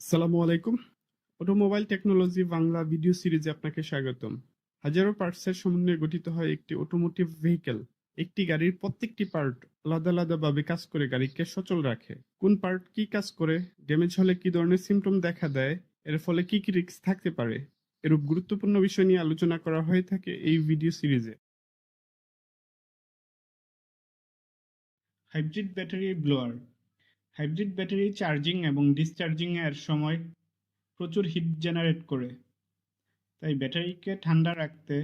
আসসালামু আলাইকুম। Automobile technology Bangla video সিরিজে আপনাকে স্বাগতম। হাজারো পার্টসের সমন্বয়ে গঠিত হয় একটি অটোমোটিভ ভেহিকেল। একটি গাড়ির প্রত্যেকটি পার্ট আলাদাভাবে কাজ করে গাড়িকে সচল রাখে। কোন পার্ট কি কাজ করে, ড্যামেজ হলে কি ধরনের সিম্পটম দেখা দেয়, এর ফলে কি রিস্ক থাকতে পারে, এরূপ গুরুত্বপূর্ণ বিষয় নিয়ে আলোচনা করা হয়ে থাকে এই ভিডিও সিরিজে। Hybrid battery blower. Hybrid battery charging এবং ডিসচার্জিং এর সময় প্রচুর হিট জেনারেট করে, তাই ব্যাটারিকে ঠান্ডা রাখতে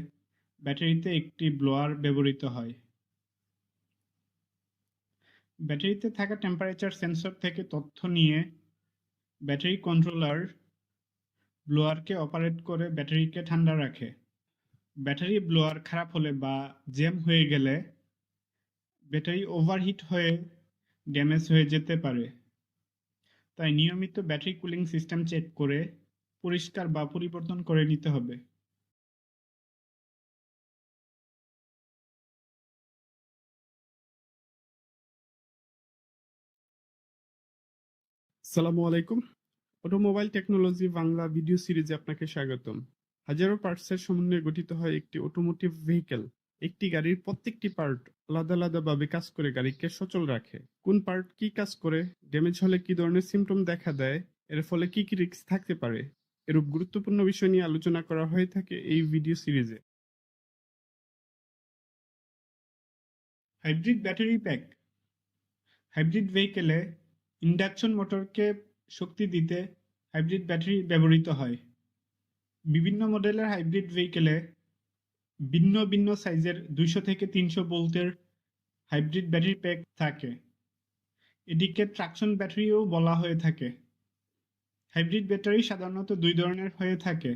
ব্যাটারিতে একটি ব্লোয়ার ব্যবহৃত হয়। ব্যাটারিতে থাকা টেম্পারেচার সেন্সর থেকে তথ্য নিয়ে ব্যাটারি কন্ট্রোলার ব্লোয়ারকে অপারেট করে ব্যাটারিকে ঠান্ডা রাখে। ব্যাটারি ব্লোয়ার খারাপ হলে বা জ্যাম হয়ে গেলে ব্যাটারি ওভারহিট হয়ে ড্যামেজ হয়ে যেতে পারে। তাই নিয়মিত ব্যাটারি কুলিং সিস্টেম চেক করে পরিষ্কার বা পরিবর্তন করে নিতে হবে। আসসালামু আলাইকুম। অটোমোবাইল টেকনোলজি বাংলা ভিডিও সিরিজে আপনাকে স্বাগতম। হাজারো পার্টসের সমন্বয়ে গঠিত হয় একটি অটোমোটিভ ভেহিকেল। একটি গাড়ির প্রত্যেকটি পার্ট আলাদাভাবে কাজ করে গাড়িকে সচল রাখে। কোন পার্ট কি কাজ করে, ড্যামেজ হলে কি ধরনের সিম্পটম দেখা দেয়, এর ফলে কি রিস্ক থাকতে পারে, এরূপ গুরুত্বপূর্ণ বিষয় নিয়ে আলোচনা করা হয়ে থাকে এই ভিডিও সিরিজে। Hybrid battery pack. হাইব্রিড ভেহিকেলে ইন্ডাকশন মোটরকে শক্তি দিতে হাইব্রিড ব্যাটারি ব্যবহৃত হয়। বিভিন্ন মডেলের হাইব্রিড ভেহিকেলে ভিন্ন ভিন্ন সাইজের 200 থেকে 300 ভোল্টের হাইব্রিড ব্যাটারি প্যাক থাকে। এটিকে ট্রাকশন ব্যাটারিও বলা হয়ে থাকে। হাইব্রিড ব্যাটারি সাধারণত দুই ধরনের হয়ে থাকে: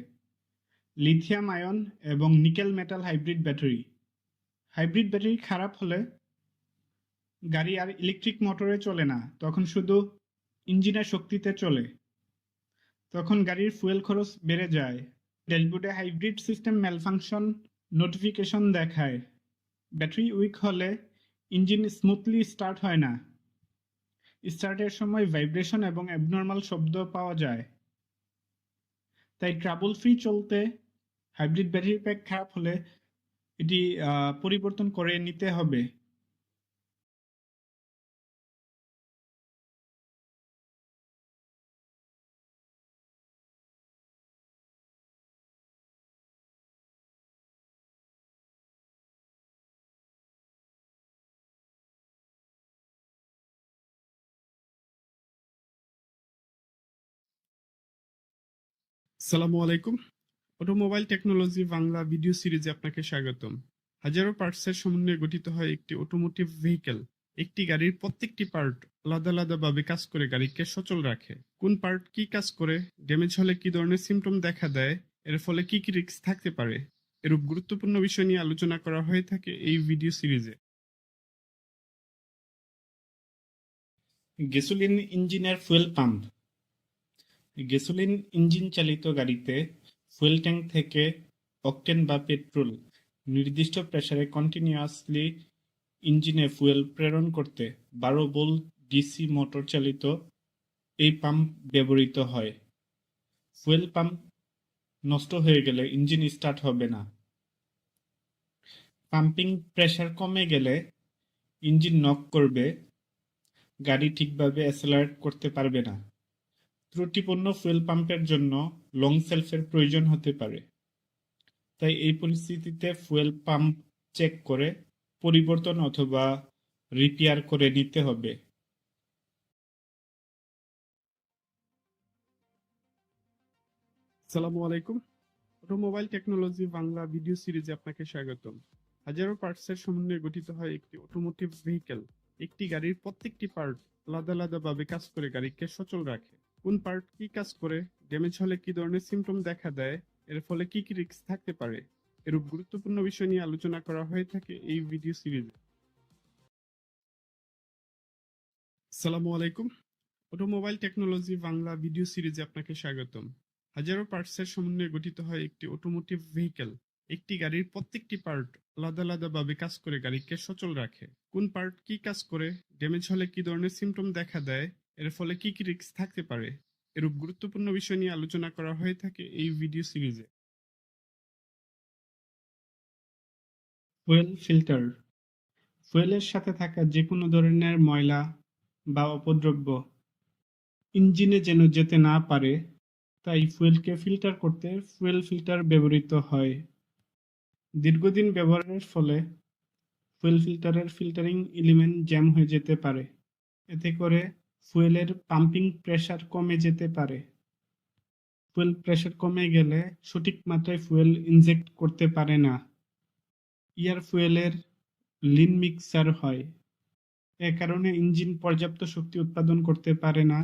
লিথিয়াম আয়ন এবং nickel metal hybrid battery. Hybrid battery খারাপ হলে গাড়ি আর ইলেকট্রিক মোটরে চলে না, তখন শুধু ইঞ্জিনের শক্তিতে চলে। তখন গাড়ির ফুয়েল খরচ বেড়ে যায়। ড্যাশবোর্ডে হাইব্রিড সিস্টেম ম্যালফাংশন নোটিফিকেশন দেখায়। ব্যাটারি উইক হলে ইঞ্জিন স্মুথলি স্টার্ট হয় না। স্টার্টের সময় ভাইব্রেশন এবং অ্যাবনর্মাল শব্দ পাওয়া যায়। তাই ট্রাবল ফ্রি চলতে হাইব্রিড ব্যাটারি প্যাক খারাপ হলে এটি পরিবর্তন করে নিতে হবে। আসসালামু আলাইকুম। অটোমোবাইল টেকনোলজি বাংলা ভিডিও সিরিজে আপনাকে স্বাগতম। হাজারো পার্টসের সমন্বয়ে গঠিত হয় একটি অটোমোটিভ ভেহিকেল। একটি গাড়ির প্রত্যেকটি পার্ট আলাদাভাবে কাজ করে গাড়িকে সচল রাখে। কোন পার্ট কি কাজ করে, ড্যামেজ হলে কি ধরনের সিম্পটম দেখা দেয়, এর ফলে কি রিস্ক থাকতে পারে, এরূপ গুরুত্বপূর্ণ বিষয় নিয়ে আলোচনা করা হয়ে থাকে এই ভিডিও সিরিজে। গ্যাসোলিন ইঞ্জিনের ফুয়েল পাম্প। গ্যাসোলিন ইঞ্জিন চালিত গাড়িতে ফুয়েল ট্যাঙ্ক থেকে অকটেন বা পেট্রোল নির্দিষ্ট প্রেসারে কন্টিনিউয়াসলি ইঞ্জিনে ফুয়েল প্রেরণ করতে 12 ভোল্ট ডিসি মোটর চালিত এই পাম্প ব্যবহৃত হয়। ফুয়েল পাম্প নষ্ট হয়ে গেলে ইঞ্জিন স্টার্ট হবে না। পাম্পিং প্রেসার কমে গেলে ইঞ্জিন নক করবে, গাড়ি ঠিকভাবে অ্যাসেলারেট করতে পারবে না। ত্রুটিপূর্ণ ফুয়েল পাম্পের জন্য লং সেলফের প্রয়োজন হতে পারে। তাই এই পরিস্থিতিতে ফুয়েল পাম্প চেক করে পরিবর্তন অথবা রিপেয়ার করে নিতে হবে। আসসালামু আলাইকুম। অটোমোবাইল টেকনোলজি বাংলা ভিডিও সিরিজে আপনাকে স্বাগতম। হাজারো পার্টসের সমন্বয়ে গঠিত হয় একটি অটোমোটিভ ভেহিকেল। একটি গাড়ির প্রত্যেকটি পার্ট আলাদাভাবে কাজ করে গাড়িকে সচল রাখে। কোন পার্ট কি কাজ করে, ড্যামেজ হলে কি ধরনের সিম্পটম দেখা দেয়, এর ফলে কি রিস্ক থাকতে পারে, এরূপ গুরুত্বপূর্ণ বিষয় নিয়ে আলোচনা করা হয়ে থাকে এই ভিডিও সিরিজে। আসসালামু আলাইকুম। অটোমোবাইল টেকনোলজি বাংলা ভিডিও সিরিজে আপনাকে স্বাগতম। হাজারো পার্টসের সমন্বয়ে গঠিত হয় একটি অটোমোটিভ ভেহিকেল। একটি গাড়ির প্রত্যেকটি পার্ট আলাদাভাবে কাজ করে গাড়িকে সচল রাখে। কোন পার্ট কি কাজ করে, ড্যামেজ হলে কি ধরনের সিম্পটম দেখা দেয়, এর ফলে কি রিস্ক থাকতে পারে, এরূপ গুরুত্বপূর্ণ বিষয় নিয়ে আলোচনা করা হয়ে থাকে এই ভিডিও সিরিজে। ফুয়েল ফিল্টার ফুয়েলের সাথে থাকা যে কোনো ধরনের ময়লা বা অপদ্রব্য ইঞ্জিনে যেন যেতে না পারে, তাই ফুয়েলকে ফিল্টার করতে ফুয়েল ফিল্টার ব্যবহৃত হয়। দীর্ঘদিন ব্যবহারের ফলে ফুয়েল ফিল্টারের ফিল্টারিং এলিমেন্ট জ্যাম হয়ে যেতে পারে। এতে করে ফুয়েলের পাম্পিং প্রেসার কমে যেতে পারে। ফুয়েল প্রেসার কমে গেলে সঠিক মাত্রায় ফুয়েল ইনজেক্ট করতে পারে না। এয়ার ফুয়েলের লিন মিক্সার হয়। এ কারণে ইঞ্জিন পর্যাপ্ত শক্তি উৎপাদন করতে পারে না,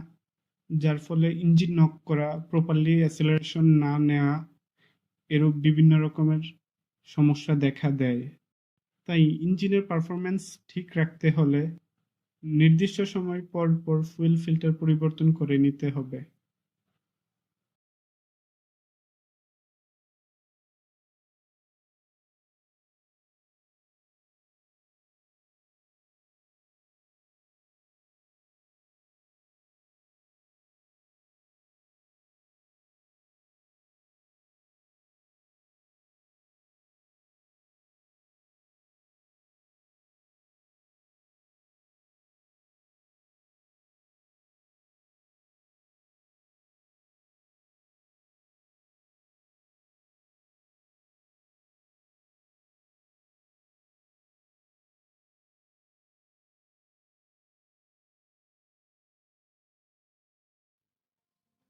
যার ফলে ইঞ্জিন নক করা, প্রপারলি অ্যাসেলারেশন না নেওয়া, এরূপ বিভিন্ন রকমের সমস্যা দেখা দেয়। তাই ইঞ্জিনের পারফরম্যান্স ঠিক রাখতে হলে নির্দিষ্ট সময় পর পর ফুয়েল ফিল্টার পরিবর্তন করে নিতে হবে।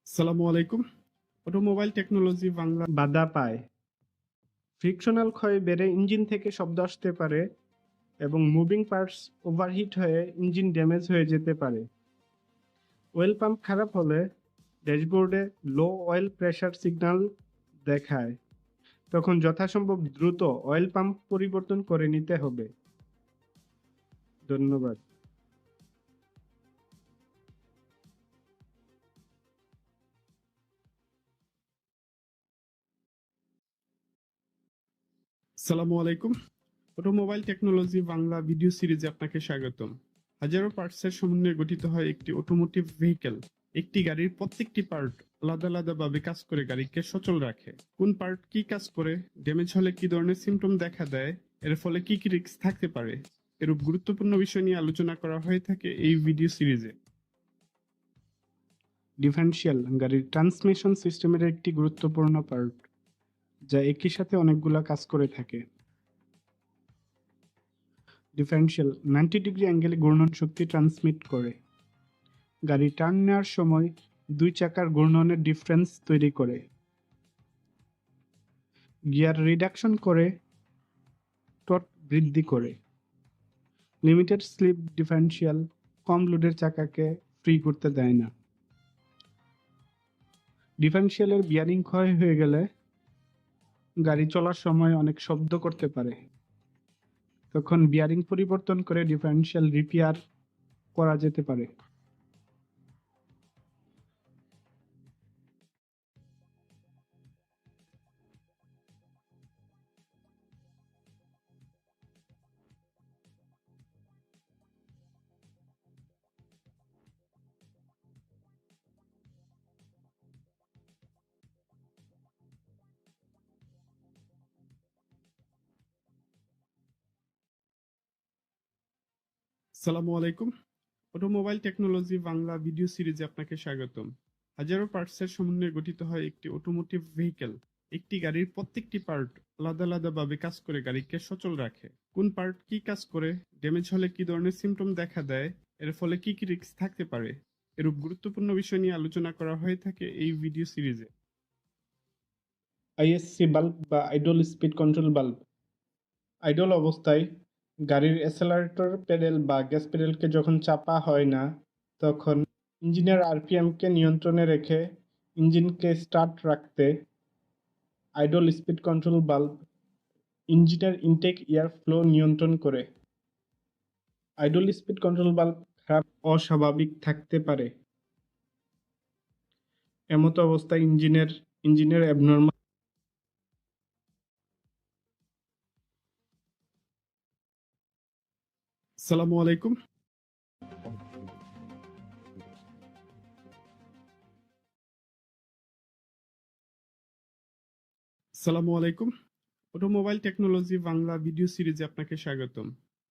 আসসালামু আলাইকুম। অটোমোবাইল টেকনোলজি বাংলা বাধা পায়। ফ্রিকশনাল ক্ষয় বেড়ে ইঞ্জিন থেকে শব্দ আসতে পারে এবং মুভিং পার্টস ওভারহিট হয়ে ইঞ্জিন ড্যামেজ হয়ে যেতে পারে। অয়েল পাম্প খারাপ হলে ড্যাশবোর্ডে লো অয়েল প্রেশার সিগন্যাল দেখায়। তখন যথাসম্ভব দ্রুত অয়েল পাম্প পরিবর্তন করে নিতে হবে। ধন্যবাদ। আসসালামু আলাইকুম। অটোমোবাইল টেকনোলজি বাংলা ভিডিও সিরিজে আপনাকে স্বাগতম। হাজারো পার্টসের সমন্বয়ে গঠিত হয় একটি অটোমোটিভ ভেহিকেল। একটি গাড়ির প্রত্যেকটি পার্ট আলাদা আলাদাভাবে কাজ করে গাড়িকে সচল রাখে। কোন পার্ট কি কাজ করে, ড্যামেজ হলে কি ধরনের সিমটম দেখা দেয়, এর ফলে কি কি রিস্ক থাকতে পারে, এরূপ গুরুত্বপূর্ণ বিষয় নিয়ে আলোচনা করা হয়ে থাকে এই ভিডিও সিরিজে। ডিফারেনশিয়াল গাড়ির ট্রান্সমিশন সিস্টেমের একটি গুরুত্বপূর্ণ পার্ট, যা একই সাথে অনেকগুলা কাজ করে থাকে। ডিফারেনশিয়াল 90 ডিগ্রি অ্যাঙ্গেলে ঘূর্ণন শক্তি ট্রান্সমিট করে। গাড়ি টার্ন নেওয়ার সময় দুই চাকার ঘূর্ণনের ডিফারেন্স তৈরি করে। গিয়ার রিডাকশন করে, টর্ক বৃদ্ধি করে। লিমিটেড স্লিপ ডিফারেনশিয়াল কম লোডের চাকাকে ফ্রি করতে দেয় না। ডিফারেনশিয়ালের বিয়ারিং ক্ষয় হয়ে গেলে গাড়ি চলার সময় অনেক শব্দ করতে পারে। তখন বিয়ারিং পরিবর্তন করে ডিফারেনশিয়াল রিপেয়ার করা যেতে পারে। আসসালামু আলাইকুম। অটোমোবাইল টেকনোলজি বাংলা ভিডিও সিরিজে আপনাকে স্বাগতম। হাজারো পার্টসের সমন্বয়ে গঠিত হয় একটি অটোমোটিভ ভেহিকেল। একটি গাড়ির প্রত্যেকটি পার্ট আলাদা আলাদাভাবে কাজ করে গাড়িকে সচল রাখে। কোন পার্ট কি কাজ করে, ড্যামেজ হলে কি ধরনের সিমটম দেখা দেয়, এর ফলে কি কি রিস্ক থাকতে পারে, এরূপ গুরুত্বপূর্ণ বিষয় নিয়ে আলোচনা করা হয়ে থাকে এই ভিডিও সিরিজে। আইএসসি বাল্ব বা idol speed control bulb idol অবস্থায় গাড়ির অ্যাসেলারেটর প্যাডেল বা গ্যাস প্যাডেলকে যখন চাপা হয় না, তখন ইঞ্জিনের আরপিএমকে নিয়ন্ত্রণে রেখে ইঞ্জিনকে স্টার্ট রাখতে আইডল স্পিড কন্ট্রোল বাল্ব ইঞ্জিনের ইনটেক এয়ার ফ্লো নিয়ন্ত্রণ করে। আইডল স্পিড কন্ট্রোল বাল্ব খারাপ অস্বাভাবিক থাকতে পারে। এমতো অবস্থায় ইঞ্জিনের অ্যাবনর্মাল আসসালামু আলাইকুম। আসসালামু আলাইকুম। অটোমোবাইল টেকনোলজি বাংলা ভিডিও সিরিজে আপনাকে স্বাগতম।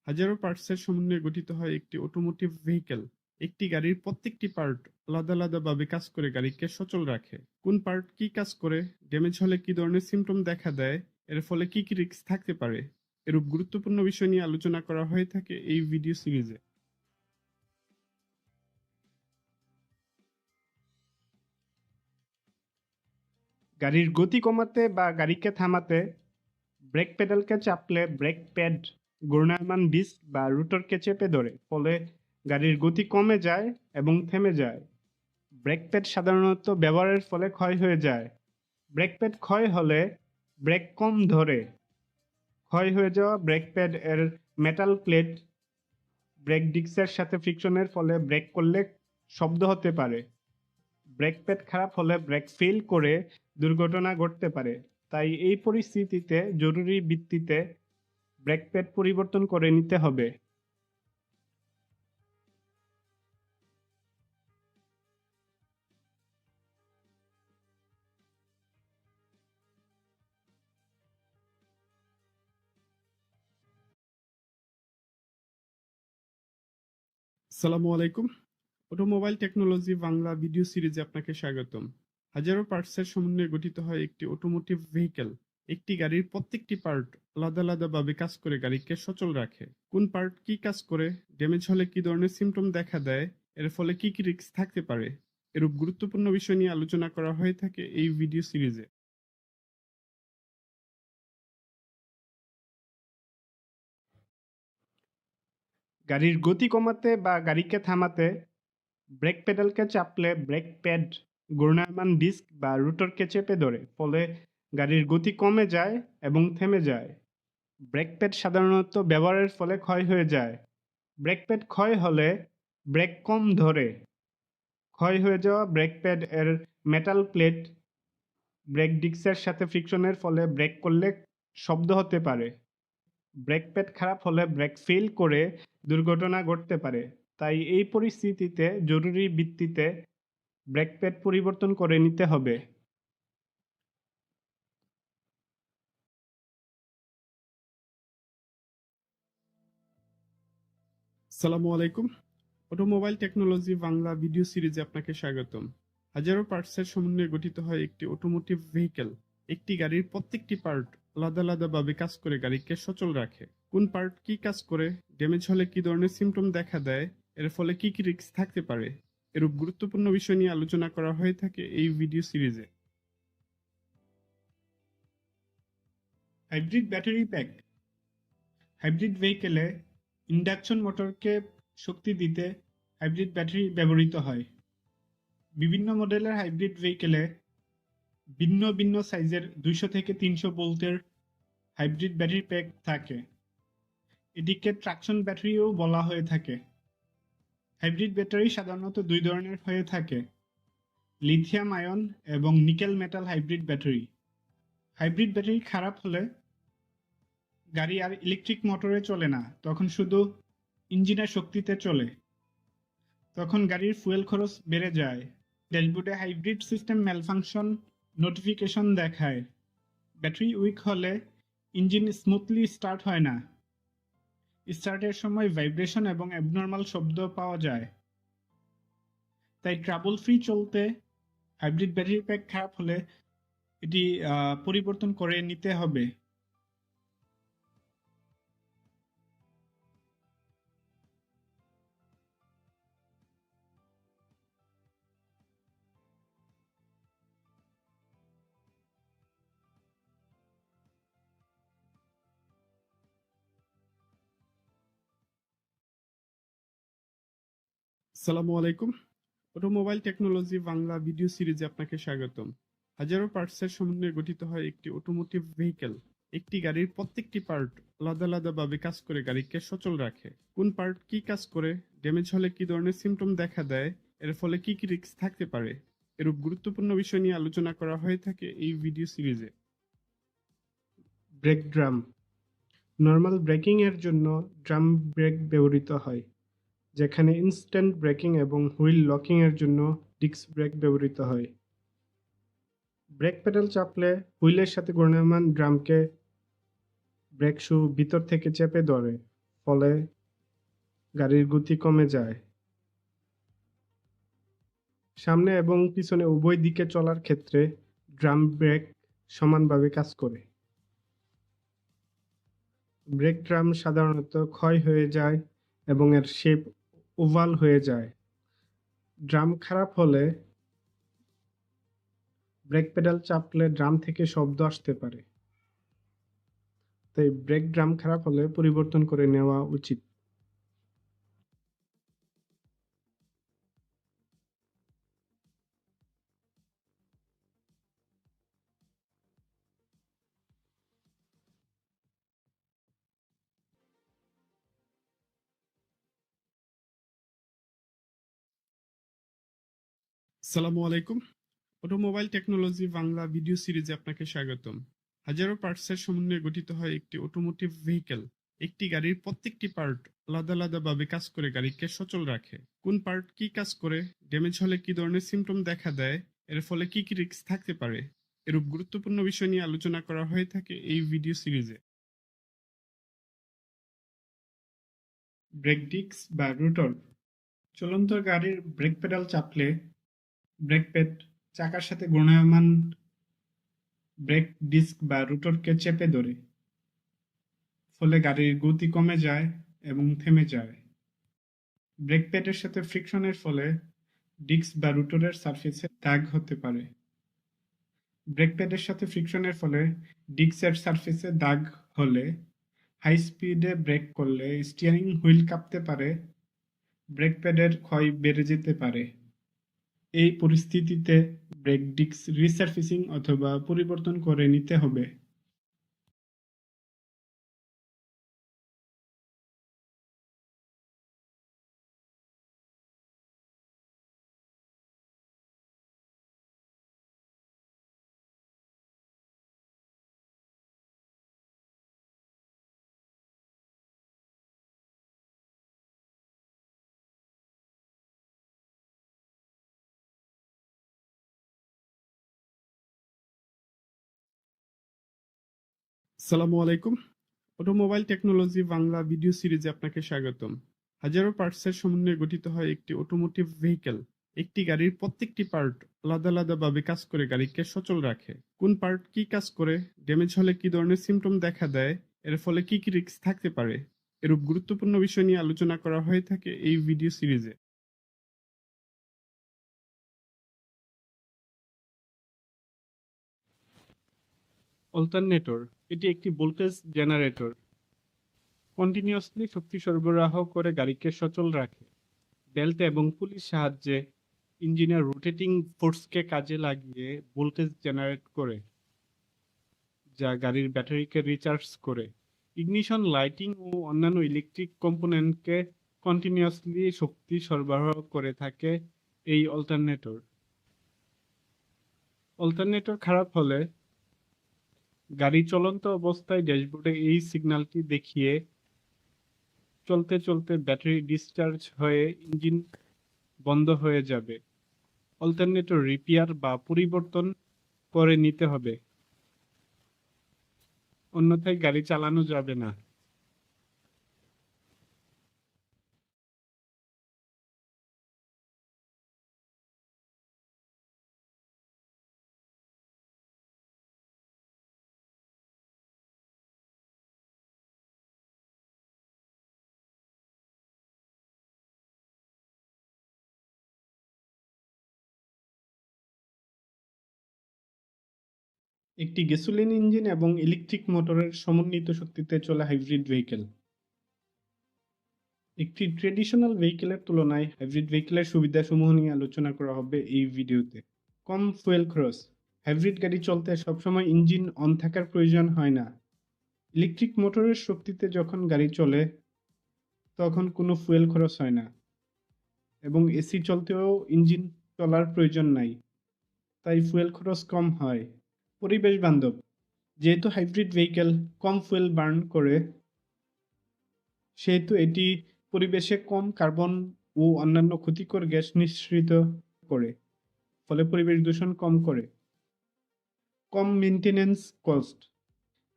হাজারো পার্টসের সমন্বয়ে গঠিত হয় একটি অটোমোটিভ ভেহিকেল। একটি গাড়ির প্রত্যেকটি পার্ট আলাদাভাবে কাজ করে গাড়িকে সচল রাখে। কোন পার্ট কি কাজ করে, ড্যামেজ হলে কি ধরনের সিম্পটম দেখা দেয়, এর ফলে কি রিস্ক থাকতে পারে, এরূপ গুরুত্বপূর্ণ বিষয় নিয়ে আলোচনা করা হয়ে থাকে এই ভিডিও সিরিজে। গাড়ির গতি কমাতে বা গাড়িকে থামাতে ব্রেক পেডালকে চাপলে ব্রেক প্যাড ঘূর্ণায়মান ডিস্ক বা রোটরকে চেপে ধরে, ফলে গাড়ির গতি কমে যায় এবং থেমে যায়। ব্রেক প্যাড সাধারণত ব্যবহারের ফলে ক্ষয় হয়ে যায়। ব্রেক প্যাড ক্ষয় হলে ব্রেক কম ধরে। ক্ষয় হয়ে যাওয়া ব্রেক প্যাড এর মেটাল প্লেট ব্রেক ডিস্কের সাথে ফ্রিকশনের ফলে ব্রেক করলে শব্দ হতে পারে। ব্রেক প্যাড খারাপ হলে ব্রেক ফেল করে দুর্ঘটনা ঘটতে পারে। তাই এই পরিস্থিতিতে জরুরি ভিত্তিতে ব্রেক প্যাড পরিবর্তন করে নিতে হবে। আসসালামু আলাইকুম। অটোমোবাইল টেকনোলজি বাংলা ভিডিও সিরিজে আপনাকে স্বাগতম। হাজারো পার্টসের সমন্বয়ে গঠিত হয় একটি অটোমোটিভ ভেহিকেল। একটি গাড়ির প্রত্যেকটি পার্ট আলাদাভাবে কাজ করে গাড়িকে সচল রাখে। কোন পার্ট কি কাজ করে, ড্যামেজ হলে কি ধরনের সিম্পটম দেখা দেয়, এর ফলে কি রিস্ক থাকতে পারে, এরূপ গুরুত্বপূর্ণ বিষয় নিয়ে আলোচনা করা হয়ে থাকে এই ভিডিও সিরিজে। গাড়ির গতি কমাতে বা গাড়িকে থামাতে ব্রেক পেডালকে চাপলে ব্রেক প্যাড ঘূর্ণায়মান ডিস্ক বা রোটরকে চেপে ধরে, ফলে গাড়ির গতি কমে যায় এবং থেমে যায়। ব্রেক প্যাড সাধারণত ব্যবহারের ফলে ক্ষয় হয়ে যায়। ব্রেক প্যাড ক্ষয় হলে ব্রেক কম ধরে। ক্ষয় হয়ে যাওয়া ব্রেক প্যাড এর মেটাল প্লেট ব্রেক ডিস্কের সাথে ফ্রিকশনের ফলে ব্রেক করলে শব্দ হতে পারে। ব্রেক প্যাড খারাপ হলে ব্রেক ফেল করে দুর্ঘটনা ঘটতে পারে। তাই এই পরিস্থিতিতে জরুরি ভিত্তিতে ব্রেক প্যাড পরিবর্তন করে নিতে হবে। আসসালামু আলাইকুম। অটোমোবাইল টেকনোলজি বাংলা ভিডিও সিরিজে আপনাকে স্বাগতম। হাজারো পার্টসের সমন্বয়ে গঠিত হয় একটি অটোমোটিভ ভেহিকেল। একটি গাড়ির প্রত্যেকটি পার্ট আলাদাভাবে কাজ করে গাড়িকে সচল রাখে। কোন পার্ট কি কাজ করে, ড্যামেজ হলে কি ধরনের সিম্পটম দেখা দেয়, এর ফলে কি রিস্ক থাকতে পারে, এরূপ গুরুত্বপূর্ণ বিষয় নিয়ে আলোচনা করা হয়ে থাকে এই ভিডিও সিরিজে। Hybrid battery pack. হাইব্রিড ভেহিকেলে ইন্ডাকশন মোটরকে শক্তি দিতে হাইব্রিড ব্যাটারি ব্যবহৃত হয়। বিভিন্ন মডেলের হাইব্রিড ভেহিকেলে ভিন্ন ভিন্ন সাইজের 200 থেকে 300 ভোল্টের হাইব্রিড ব্যাটারি প্যাক থাকে। এটিকে ট্রাকশন ব্যাটারিও বলা হয়ে থাকে। হাইব্রিড ব্যাটারি সাধারণত দুই ধরনের হয়ে থাকে: লিথিয়াম আয়ন এবং nickel metal hybrid battery. Hybrid battery খারাপ হলে গাড়ি আর ইলেকট্রিক মোটরে চলে না, তখন শুধু ইঞ্জিনের শক্তিতে চলে। তখন গাড়ির ফুয়েল খরচ বেড়ে যায়। ড্যাশবোর্ডে হাইব্রিড সিস্টেম ম্যালফাংশন নোটিফিকেশন দেখায়। ব্যাটারি উইক হলে ইঞ্জিন স্মুথলি স্টার্ট হয় না। স্টার্টের সময় ভাইব্রেশন এবং অ্যাবনর্মাল শব্দ পাওয়া যায়। তাই ট্রাবল ফ্রি চলতে হাইব্রিড ব্যাটারি প্যাক খারাপ হলে এটি পরিবর্তন করে নিতে হবে। আসসালামু আলাইকুম। অটোমোবাইল টেকনোলজি বাংলা ভিডিও সিরিজে আপনাকে স্বাগতম। হাজারো পার্টসের সমন্বয়ে গঠিত হয় একটি অটোমোটিভ ভেহিকেল। একটি গাড়ির প্রত্যেকটি পার্ট আলাদাভাবে কাজ করে গাড়িকে সচল রাখে। কোন পার্ট কি কাজ করে, ড্যামেজ হলে কি ধরনের সিম্পটম দেখা দেয়, এর ফলে কি রিস্ক থাকতে পারে, এরূপ গুরুত্বপূর্ণ বিষয় নিয়ে আলোচনা করা হয়ে থাকে এই ভিডিও সিরিজে। Break drum. নর্মাল ব্রেকিং এর জন্য ড্রাম ব্রেক ব্যবহৃত হয়, যেখানে ইনস্ট্যান্ট ব্রেকিং এবং হুইল লকিং এর জন্য ডিস্ক ব্রেক ব্যবহৃত হয়। ব্রেক পেডাল চাপলে হুইলের সাথে ঘূর্ণায়মান ড্রামকে ব্রেক শু ভিতর থেকে চেপে ধরে, ফলে গাড়ির গতি কমে যায়। সামনে এবং পিছনে উভয় দিকে চলার ক্ষেত্রে ড্রাম ব্রেক সমানভাবে কাজ করে। ব্রেক ড্রাম সাধারণত ক্ষয় হয়ে যায় এবং এর শেপ ওভাল হয়ে যায়। ড্রাম খারাপ হলে ব্রেক পেডাল চাপলে ড্রাম থেকে শব্দ আসতে পারে, তাই ব্রেক ড্রাম খারাপ হলে পরিবর্তন করে নেওয়া উচিত। আসসালামু আলাইকুম। অটোমোবাইল টেকনোলজি বাংলা ভিডিও সিরিজে আপনাকে স্বাগতম। হাজারো পার্টসের সমন্বয়ে গঠিত হয় একটি অটোমোটিভ ভেহিকেল। একটি গাড়ির প্রত্যেকটি পার্ট আলাদা আলাদাভাবে কাজ করে গাড়িকে সচল রাখে। কোন পার্ট কি কাজ করে, ড্যামেজ হলে কি ধরনের সিমটম দেখা দেয়, এর ফলে কি কি রিস্ক থাকতে পারে, এরূপ গুরুত্বপূর্ণ বিষয় নিয়ে আলোচনা করা হয়ে থাকে এই ভিডিও সিরিজে। ব্রেক ডিস্ক বা রোটর। চলন্ত গাড়ির ব্রেক পেডাল চাপলে ব্রেক প্যাড চাকার সাথে ঘূর্ণায়মান ব্রেক ডিস্ক বা রোটরকে চেপে ধরে, ফলে গাড়ির গতি কমে যায় এবং থেমে যায়। ব্রেক প্যাডের সাথে ফ্রিকশনের ফলে ডিস্ক বা রোটরের সারফেসে দাগ হতে পারে। ব্রেক প্যাডের সাথে ফ্রিকশনের ফলে ডিস্কের সারফেসে দাগ হলে হাই স্পিডে ব্রেক করলে স্টিয়ারিং হুইল কাঁপতে পারে, ব্রেক প্যাডের ক্ষয় বেড়ে যেতে পারে। এই পরিস্থিতিতে ব্রেক ডিস্ক রিসার্ফেসিং অথবা পরিবর্তন করে নিতে হবে। আসসালামু আলাইকুম। অটোমোবাইল টেকনোলজি বাংলা ভিডিও সিরিজে আপনাকে স্বাগতম। হাজারো পার্টসের সমন্বয়ে গঠিত হয় একটি অটোমোটিভ ভেহিকেল। একটি গাড়ির প্রত্যেকটি পার্ট আলাদা আলাদাভাবে কাজ করে গাড়িকে সচল রাখে। কোন পার্ট কি কাজ করে, ড্যামেজ হলে কি ধরনের সিমটম দেখা দেয়, এর ফলে কি কি রিস্ক থাকতে পারে, এরূপ গুরুত্বপূর্ণ বিষয় নিয়ে আলোচনা করা হয়ে থাকে এই ভিডিও সিরিজে। অল্টারনেটর এটি একটি ভোল্টেজ জেনারেটর। কন্টিনিউয়াসলি শক্তি সরবরাহ করে গাড়িকে সচল রাখে। বেল্ট এবং পুলির সাহায্যে ইঞ্জিনের রোটেটিং ফোর্সকে কাজে লাগিয়ে ভোল্টেজ জেনারেট করে, যা গাড়ির ব্যাটারিকে রিচার্জ করে। ইগনিশন, লাইটিং ও অন্যান্য ইলেকট্রিক কম্পোনেন্টকে কন্টিনিউয়াসলি শক্তি সরবরাহ করে থাকে এই অল্টারনেটর। অল্টারনেটর খারাপ হলে গাড়ি চলন্ত অবস্থায় ড্যাশবোর্ডে এই সিগন্যালটি দেখিয়ে চলতে চলতে ব্যাটারি ডিসচার্জ হয়ে ইঞ্জিন বন্ধ হয়ে যাবে। অল্টারনেটর রিপেয়ার বা পরিবর্তন করে নিতে হবে, অন্যথায় গাড়ি চালানো যাবে না। একটি গ্যাসোলিন ইঞ্জিন এবং ইলেকট্রিক মোটরের সমন্বিত শক্তিতে চলা হাইব্রিড ভেহিকেল। একটি ট্রেডিশনাল ভেহিকেলের তুলনায় হাইব্রিড ভেহিকেলের সুবিধাসমূহ নিয়ে আলোচনা করা হবে এই ভিডিওতে। কম ফুয়েল খরচ। হাইব্রিড গাড়ি চলতে সবসময় ইঞ্জিন অন থাকার প্রয়োজন হয় না। ইলেকট্রিক মোটরের শক্তিতে যখন গাড়ি চলে তখন কোনো ফুয়েল খরচ হয় না এবং এসি চলতেও ইঞ্জিন চলার প্রয়োজন নাই, তাই ফুয়েল খরচ কম হয়। পরিবেশ বান্ধব। যেহেতু হাইব্রিড ভেহিকেল কম ফুয়েল বার্ন করে, সেহেতু এটি পরিবেশে কম কার্বন ও অন্যান্য ক্ষতিকর গ্যাস নিঃসৃত করে, ফলে পরিবেশ দূষণ কম করে। কম মেইনটেনেন্স কস্ট।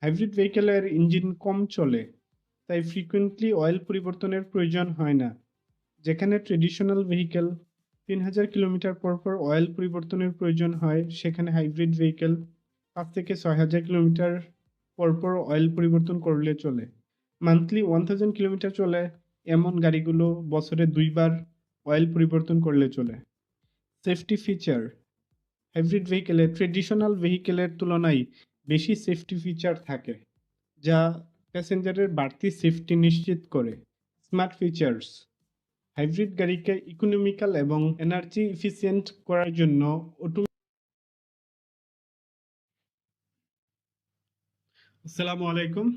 হাইব্রিড ভেহিকেলের ইঞ্জিন কম চলে, তাই ফ্রিকোয়েন্টলি অয়েল পরিবর্তনের প্রয়োজন হয় না। যেখানে ট্রেডিশনাল ভেহিকেল 3000 কিলোমিটার পর পর অয়েল পরিবর্তনের প্রয়োজন হয়, সেখানে হাইব্রিড ভেহিকেল 5 থেকে 6000 কিলোমিটার পর পর অয়েল পরিবর্তন করলে চলে। মান্থলি 1000 কিলোমিটার চলে এমন গাড়িগুলো বছরে 2 বার অয়েল পরিবর্তন করলে চলে। সেফটি ফিচার: হাইব্রিড ভেহিকেলে ট্রেডিশনাল ভেহিকেলের তুলনায় বেশি সেফটি ফিচার থাকে, যা প্যাসেঞ্জারের বাড়তি সেফটি নিশ্চিত করে। স্মার্ট ফিচার্স: হাইব্রিড গাড়িকে ইকোনমিক্যাল এবং এনার্জি এফিসিয়েন্ট করার জন্য আসসালামু আলাইকুম।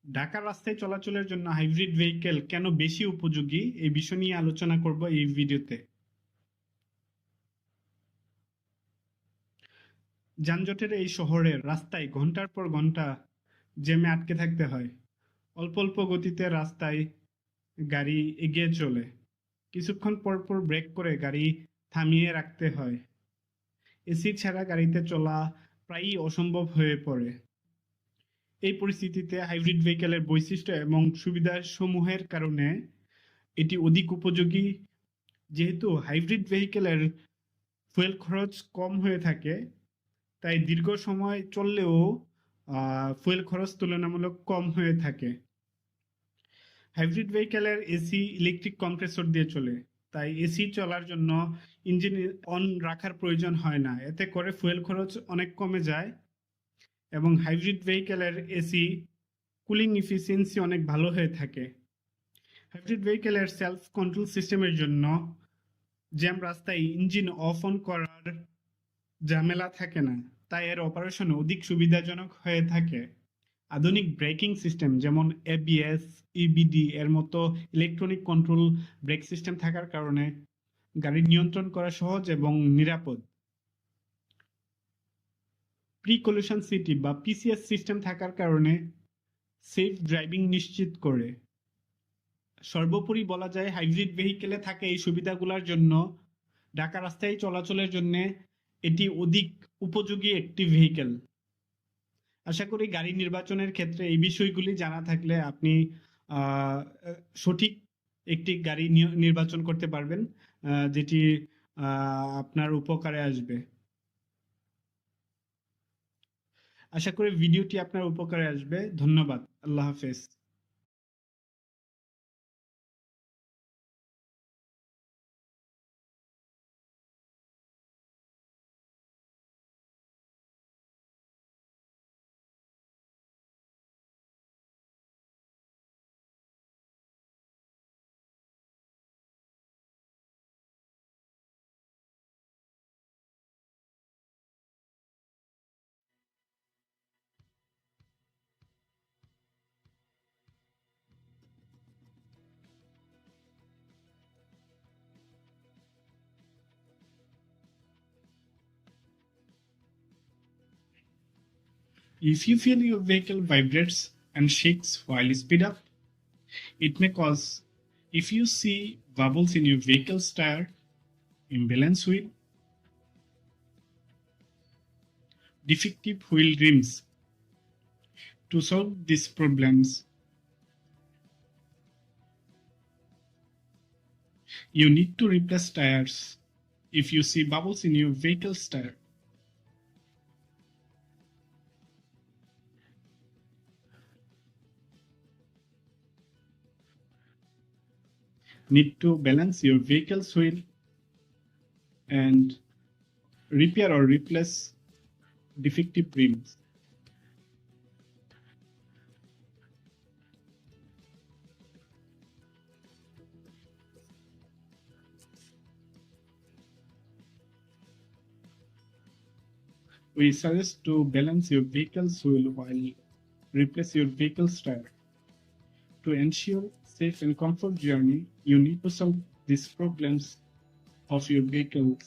ঢাকার রাস্তায় চলাচলের জন্য হাইব্রিড ভেহিকেল কেন বেশি উপযোগী, এই বিষয় নিয়ে আলোচনা করব এই ভিডিওতে। যানজটের এই শহরের রাস্তায় ঘন্টার পর ঘন্টা জ্যামে আটকে থাকতে হয়। অল্প অল্প গতিতে রাস্তায় গাড়ি এগিয়ে চলে, কিছুক্ষণ পর পর ব্রেক করে গাড়ি থামিয়ে রাখতে হয়। এসি ছাড়া গাড়িতে চলা প্রায়ই অসম্ভব হয়ে পড়ে। এই পরিস্থিতিতে হাইব্রিড ভেহিকেলের বৈশিষ্ট্য এবং সুবিধাসমূহের কারণে এটি অধিক উপযোগী। যেহেতু হাইব্রিড ভেহিকেলের ফুয়েল খরচ কম হয়ে থাকে, তাই দীর্ঘ সময় চললেও ফুয়েল খরচ তুলনামূলক কম হয়ে থাকে। হাইব্রিড ভেহিকেলের এসি ইলেকট্রিক কম্প্রেসর দিয়ে চলে, তাই এসি চলার জন্য ইঞ্জিন অন রাখার প্রয়োজন হয় না। এতে করে ফুয়েল খরচ অনেক কমে যায় এবং হাইব্রিড ভেহিকেলের এসি কুলিং এফিসিয়েন্সি অনেক ভালো হয়ে থাকে। হাইব্রিড ভেহিকেলের সেলফ কন্ট্রোল সিস্টেমের জন্য জ্যাম রাস্তায় ইঞ্জিন অফ অন করার ঝামেলা থাকে না, তাই এর অপারেশন অধিক সুবিধাজনক হয়ে থাকে। আধুনিক ব্রেকিং সিস্টেম যেমন এবিএস, ইবিডি এর মতো ইলেকট্রনিক কন্ট্রোল ব্রেক সিস্টেম থাকার কারণে গাড়ি নিয়ন্ত্রণ করা সহজ এবং নিরাপদ। প্রি কলিশন সিটি বা পিসিএস সিস্টেম থাকার কারণে সেফ ড্রাইভিং নিশ্চিত করে। সর্বোপরি বলা যায়, হাইব্রিড ভেহিকেলে থাকে এই সুবিধাগুলোর জন্য ঢাকা রাস্তায় চলাচলের জন্য এটি অধিক উপযোগী একটি ভেহিকেল। আশা করি গাড়ি নির্বাচনের ক্ষেত্রে এই বিষয়গুলি জানা থাকলে আপনি সঠিক একটি গাড়ি নির্বাচন করতে পারবেন, যেটি আপনার উপকারে আসবে। আশা করি ভিডিওটি আপনার উপকারে আসবে। ধন্যবাদ। আল্লাহ হাফেজ। If you feel your vehicle vibrates and shakes while you speed up, it may cause. If you see bubbles in your vehicle's tire, imbalance wheel, defective wheel rims. To solve these problems, you need to replace tires. If you see bubbles in your vehicle's tire, need to balance your vehicle's wheel and repair or replace defective rims. We suggest to balance your vehicle's wheel while replace your vehicle's tire. To ensure safe and comfort journey, you need to solve these problems of your vehicles.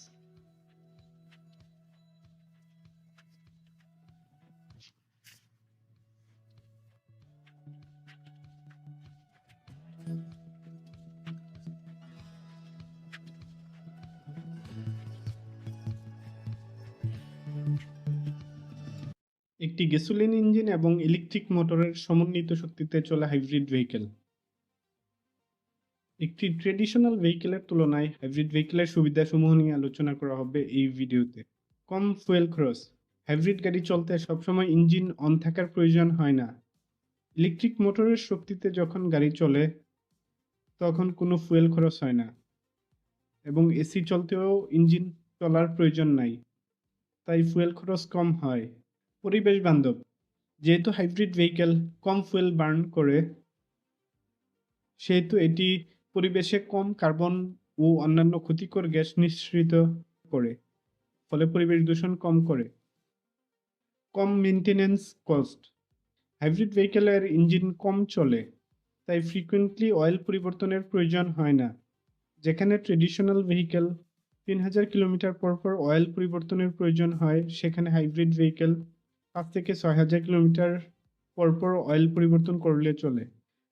একটি gasoline engine এবং electric মোটরের সমন্বিত শক্তিতে চলা hybrid vehicle. একটি traditional ভেহিকেলের তুলনায় hybrid ভেহিকেলের সুবিধাসমূহ নিয়ে আলোচনা করা হবে এই ভিডিওতে। কম ফুয়েল খরচ। হাইব্রিড গাড়ি চলতে সবসময় ইঞ্জিন অন থাকার প্রয়োজন হয় না। ইলেকট্রিক মোটরের শক্তিতে যখন গাড়ি চলে তখন কোনো ফুয়েল খরচ হয় না এবং এসি চলতেও ইঞ্জিন চলার প্রয়োজন নাই, তাই ফুয়েল খরচ কম হয়। পরিবেশ বান্ধব। যেহেতু হাইব্রিড ভেহিকেল কম ফুয়েল বার্ন করে, সেহেতু এটি পরিবেশে কম কার্বন ও অন্যান্য ক্ষতিকর গ্যাস নিঃসৃত করে, ফলে পরিবেশ দূষণ কম করে। কম মেনটেন্যান্স কস্ট। হাইব্রিড ভেহিকেলের ইঞ্জিন কম চলে, তাই ফ্রিকুয়েন্টলি অয়েল পরিবর্তনের প্রয়োজন হয় না। যেখানে ট্রেডিশনাল ভেহিকেল 3000 কিলোমিটার পর পর অয়েল পরিবর্তনের প্রয়োজন হয়, সেখানে হাইব্রিড ভেহিকেল 5 থেকে 6000 কিলোমিটার পর পর অয়েল পরিবর্তন করলে চলে।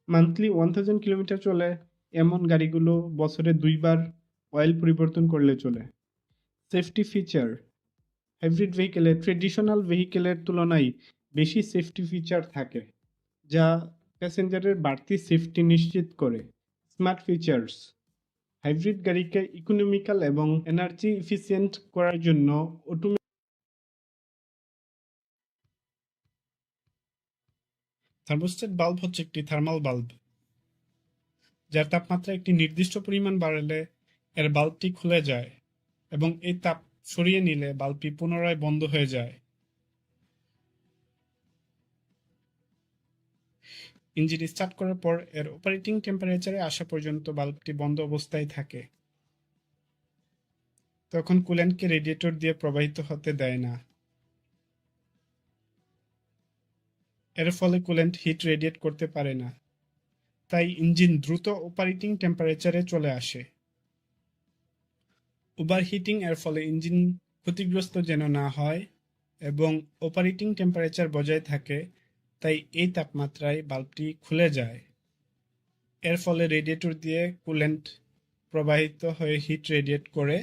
মান্থলি 1000 কিলোমিটার চলে এমন গাড়িগুলো বছরে 2 বার অয়েল পরিবর্তন করলে চলে। Safety feature. হাইব্রিড ভেহিকেলে ট্রেডিশনাল ভেহিকেলের তুলনায় বেশি সেফটি ফিচার থাকে, যা প্যাসেঞ্জারের বাড়তি সেফটি নিশ্চিত করে। Smart features. হাইব্রিড গাড়িকে ইকোনমিক্যাল এবং এনার্জি এফিসিয়েন্ট করার জন্য থার্মোস্ট্যাট বাল্ব হচ্ছে একটি থার্মাল বাল্ব, যার তাপমাত্রা একটি নির্দিষ্ট পরিমাণ বাড়লে এর বাল্বটি খুলে যায় এবং এই তাপ সরিয়ে নিলে বাল্বটি পুনরায় বন্ধ হয়ে যায়। ইঞ্জিন স্টার্ট করার পর এর অপারেটিং টেম্পারেচারে আসা পর্যন্ত বাল্বটি বন্ধ অবস্থায় থাকে। তখন কুল্যান্টকে রেডিয়েটর দিয়ে প্রবাহিত হতে দেয় না। এর ফলে কুল্যান্ট হিট রেডিয়েট করতে পারে না, তাই ইঞ্জিন দ্রুত অপারেটিং টেম্পারেচারে চলে আসে। ওভারহিটিং এর ফলে ইঞ্জিন ক্ষতিগ্রস্ত যেন না হয় এবং অপারেটিং টেম্পারেচার বজায় থাকে, তাই এই তাপমাত্রায় বাল্বটি খুলে যায়। এর ফলে রেডিয়েটর দিয়ে কুল্যান্ট প্রবাহিত হয়ে হিট রেডিয়েট করে